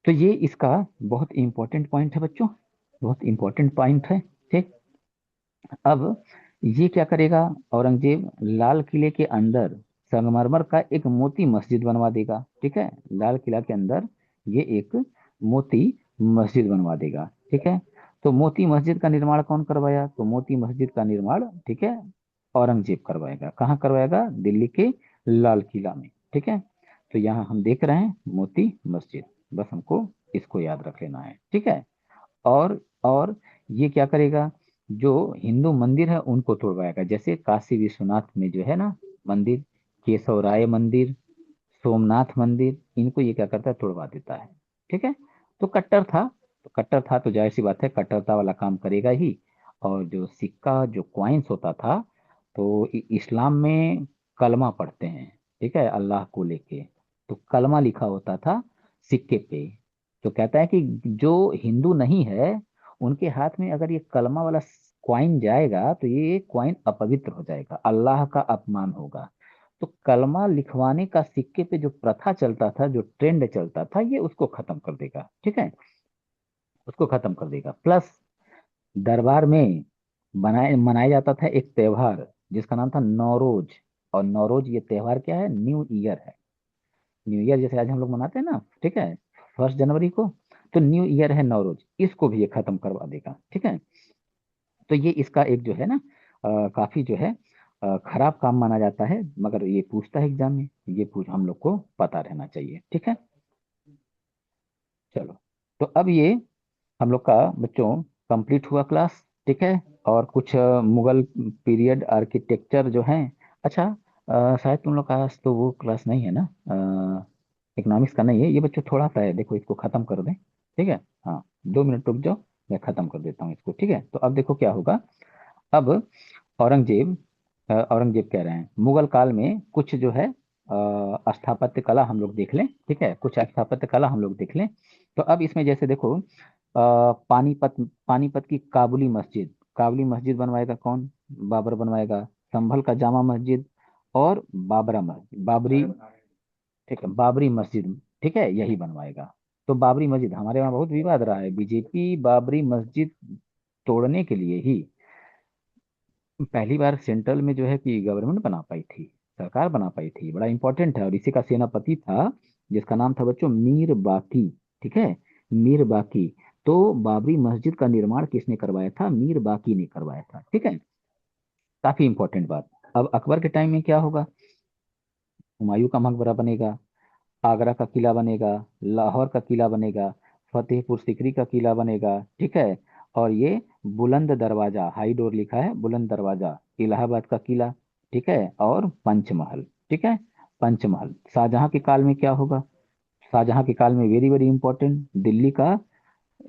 तो ये इसका बहुत इंपॉर्टेंट पॉइंट है बच्चों, बहुत इंपॉर्टेंट पॉइंट है। ठीक। अब ये क्या करेगा औरंगजेब, लाल किले के अंदर संगमरमर का एक मोती मस्जिद बनवा देगा। ठीक है, लाल किला के अंदर ये एक मोती मस्जिद बनवा देगा। ठीक है, तो मोती मस्जिद का निर्माण कौन करवाया? तो मोती मस्जिद का निर्माण, ठीक है, औरंगजेब करवाएगा। कहाँ करवाएगा? दिल्ली के लाल किला में। ठीक है, तो यहाँ हम देख रहे हैं मोती मस्जिद, बस हमको इसको याद रख लेना है। ठीक है, और ये क्या करेगा, जो हिंदू मंदिर है उनको तोड़वाएगा। जैसे काशी विश्वनाथ में जो है ना मंदिर, केशव राय मंदिर, सोमनाथ मंदिर, इनको ये क्या करता है, तोड़वा देता है। ठीक है, तो कट्टर था, तो कट्टर था तो जाहिर सी बात है कट्टरता वाला काम करेगा ही। और जो सिक्का, जो क्वाइंस होता था, तो इस्लाम में कलमा पढ़ते हैं, ठीक है, अल्लाह को लेके, तो कलमा लिखा होता था सिक्के पे। तो कहता है कि जो हिंदू नहीं है उनके हाथ में अगर ये कलमा वाला क्वाइन जाएगा तो ये क्वाइन अपवित्र हो जाएगा, अल्लाह का अपमान होगा। तो कलमा लिखवाने का सिक्के पे जो प्रथा चलता था, जो ट्रेंड चलता था, ये उसको खत्म कर देगा। ठीक है, उसको खत्म कर देगा। प्लस दरबार में बनाए मनाया जाता था एक त्योहार जिसका नाम था नौरोज। और नौरोज ये त्योहार क्या है? न्यू ईयर है। न्यू ईयर जैसे आज हम लोग मनाते हैं ना, ठीक है, 1 जनवरी को, तो न्यू ईयर है नौरोज, इसको भी ये खत्म करवा देगा। ठीक है, तो ये इसका एक जो है ना काफी जो है खराब काम माना जाता है, मगर ये पूछता है एग्जाम में, ये पूछ हम लोग को पता रहना चाहिए। ठीक है, चलो, तो अब ये हम लोग का बच्चों कंप्लीट हुआ क्लास। ठीक है, और कुछ मुगल पीरियड आर्किटेक्चर जो है। अच्छा, शायद तुम लोग का आज तो वो क्लास नहीं है ना, इकोनॉमिक्स का नहीं है ये बच्चों, थोड़ा सा है, देखो इसको खत्म कर दें। ठीक है, हाँ, 2 मिनट रुक जाओ, मैं खत्म कर देता हूँ इसको, ठीक है। तो अब देखो क्या होगा। अब औरंगजेब, औरंगजेब कह रहे हैं, मुगल काल में कुछ जो है स्थापत्य कला हम लोग देख लें, ठीक है, कुछ स्थापत्य कला हम लोग देख लें। तो अब इसमें जैसे देखो, पानीपत, पानीपत की काबुली मस्जिद, काबुली मस्जिद बनवाएगा कौन? बाबर बनवाएगा। संभल का जामा मस्जिद और बाबरा मस्जिद, बाबरी, ठीक है, बाबरी मस्जिद, ठीक है, यही बनवाएगा। तो बाबरी मस्जिद, हमारे वहाँ बहुत विवाद रहा है, बीजेपी बाबरी मस्जिद तोड़ने के लिए ही पहली बार सेंट्रल में जो है कि गवर्नमेंट बना पाई थी, सरकार बना पाई थी, बड़ा इंपॉर्टेंट है। और इसी का सेनापति था जिसका नाम था बच्चों मीर बाकी, ठीक है, मीर बाकी। तो बाबरी मस्जिद का निर्माण किसने करवाया था? मीर बाकी ने करवाया था, ठीक है। काफी इंपॉर्टेंट बात। अब अकबर के टाइम में क्या होगा? हुमायूं का मकबरा बनेगा, आगरा का किला बनेगा, लाहौर का किला बनेगा, फतेहपुर सीकरी का किला बनेगा, ठीक है। और ये बुलंद दरवाजा, हाई डोर लिखा है, बुलंद दरवाजा, इलाहाबाद का किला, ठीक है, और पंचमहल, ठीक है। पंचमहल शाहजहां के काल में क्या होगा? शाहजहां के काल में वेरी वेरी इंपॉर्टेंट, दिल्ली का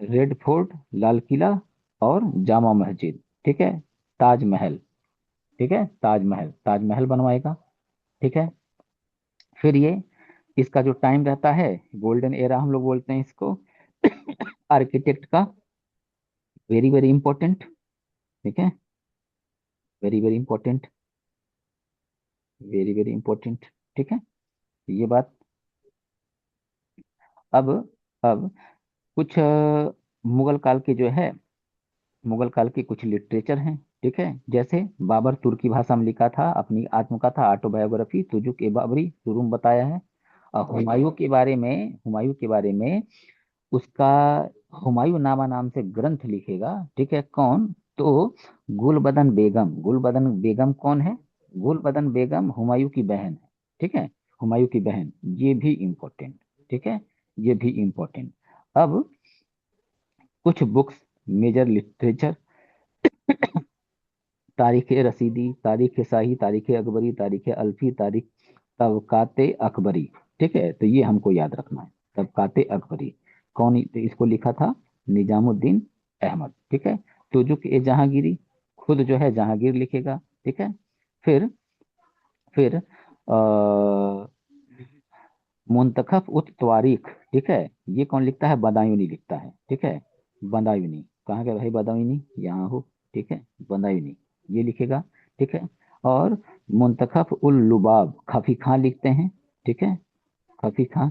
रेड फोर्ट, लाल किला और जामा मस्जिद, ठीक है, ताजमहल, ठीक है, ताजमहल, ताजमहल बनवाएगा, ठीक है। फिर ये, इसका जो टाइम रहता है, गोल्डन एरा हम लोग बोलते हैं इसको आर्किटेक्ट का, वेरी वेरी इंपॉर्टेंट, ठीक है, very very important, very very important, ठीक है, ये बात। अब अब कुछ मुगल काल के जो है, मुगल काल के कुछ लिटरेचर हैं, ठीक है। जैसे बाबर तुर्की भाषा में लिखा था अपनी आत्मकथा, ऑटोबायोग्राफी, तुजुक ए बाबरी, शुरू में बताया है। और हुमायूं के बारे में, हुमायूं के बारे में उसका हुमायूं नामा नाम से ग्रंथ लिखेगा, ठीक है, कौन? तो गुलबदन बेगम, गुलबदन बेगम कौन है? गुलबदन बेगम हुमायूं की बहन है, ठीक है, हुमायूं की बहन, ये भी इम्पोर्टेंट, ठीक है, ये भी इम्पोर्टेंट। अब कुछ बुक्स, मेजर लिटरेचर, तारीख रसीदी, तारीख शाही, तारीख अकबरी, तारीख अल्फी, तारीख तबकाते अकबरी, ठीक है। तो ये हमको याद रखना है, तबकाते अकबरी कौन इसको लिखा था? निजामुद्दीन अहमद, ठीक है। तुजुक ए जहांगीरी, खुद जो है जहांगीर लिखेगा, ठीक है। फिर फिर मुंतखब उत तवारीख, ठीक है, ये कौन लिखता है? बदायूनी लिखता है, ठीक है, बदायूनी, कहाँ के भाई बदायूनी? यहाँ हो, ठीक है, बदायूनी ये लिखेगा, ठीक है। और मुंतखब उल लुबाब, खफी खां लिखते हैं, ठीक है, खफी खां,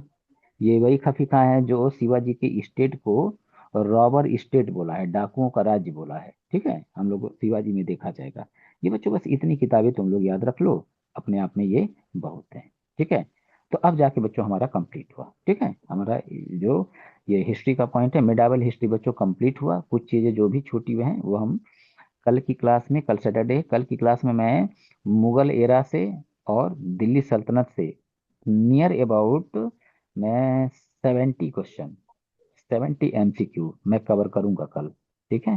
ये वही खफी खां है जो शिवाजी के स्टेट को रॉबर स्टेट बोला है, डाकुओं का राज्य बोला है, ठीक है, हम लोग शिवाजी में देखा जाएगा। ये बच्चों बस इतनी किताबें तुम लोग याद रख लो, अपने आप में ये बहुत है, ठीक है। तो अब जाके बच्चों हमारा कंप्लीट हुआ, ठीक है, हमारा जो ये हिस्ट्री का पॉइंट है, मिडावल हिस्ट्री बच्चों कंप्लीट हुआ। कुछ चीजें जो भी छूटी हुई हैं वो हम कल की क्लास में, कल सैटरडे, कल की क्लास में मैं मुगल एरा से और दिल्ली सल्तनत से नियर अबाउट मैं 70 क्वेश्चन, 70 MCQ मैं कवर करूंगा कल, ठीक है।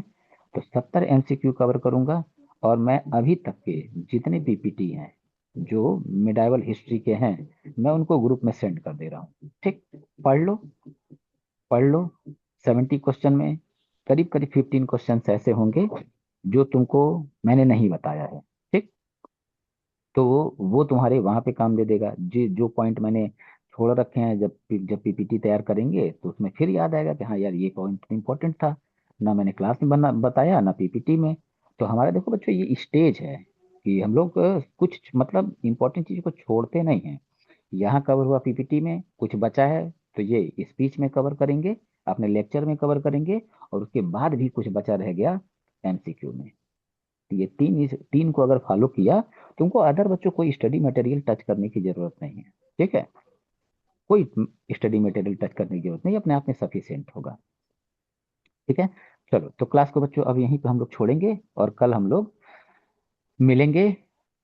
तो 70 MCQ कवर करूंगा। और मैं अभी तक के जितने पीपीटी हैं जो मिडाइवल हिस्ट्री के हैं, मैं उनको ग्रुप में सेंड कर दे रहा हूँ, ठीक। पढ़ लो, पढ़ लो। 70 क्वेश्चन में करीब करीब 15 क्वेश्चन ऐसे होंगे जो तुमको मैंने नहीं बताया है, ठीक। तो वो तुम्हारे वहां पे काम दे देगा, जो जो पॉइंट मैंने छोड़ रखे हैं, जब पीपीटी तैयार करेंगे तो उसमें फिर याद आएगा कि हाँ यार ये पॉइंट इंपॉर्टेंट था, ना मैंने क्लास में बना बताया ना पीपीटी में। तो हमारा देखो बच्चों ये स्टेज है कि हम लोग कुछ मतलब इंपॉर्टेंट चीज को छोड़ते नहीं हैं। यहाँ कवर हुआ पीपीटी में, कुछ बचा है तो ये स्पीच में कवर करेंगे, अपने लेक्चर में कवर करेंगे, और उसके बाद भी कुछ बचा रह गया एमसीक्यू में। तो ये तीन को अगर फॉलो किया, तुमको अदर बच्चों कोई स्टडी मटेरियल टच करने की जरूरत नहीं है, ठीक है, कोई स्टडी मटेरियल टच करने की जरूरत नहीं, अपने आप में सफिशियंट होगा, ठीक है। चलो तो क्लास को बच्चों अब यहीं पे हम लोग छोड़ेंगे, और कल हम लोग मिलेंगे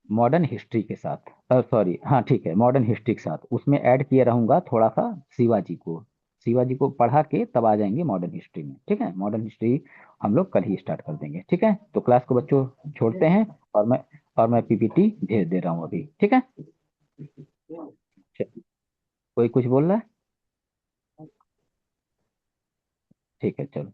मॉडर्न हिस्ट्री के साथ, सॉरी हाँ ठीक है, मॉडर्न हिस्ट्री के साथ उसमें ऐड किए रहूंगा थोड़ा सा शिवाजी को, शिवाजी को पढ़ा के तब आ जाएंगे मॉडर्न हिस्ट्री में, ठीक है। मॉडर्न हिस्ट्री हम लोग कल ही स्टार्ट कर देंगे, ठीक है। तो क्लास को बच्चों छोड़ते हैं, और मैं पीपीटी भेज दे रहा हूँ अभी, ठीक है। कोई कुछ बोल रहा है? ठीक है चलो।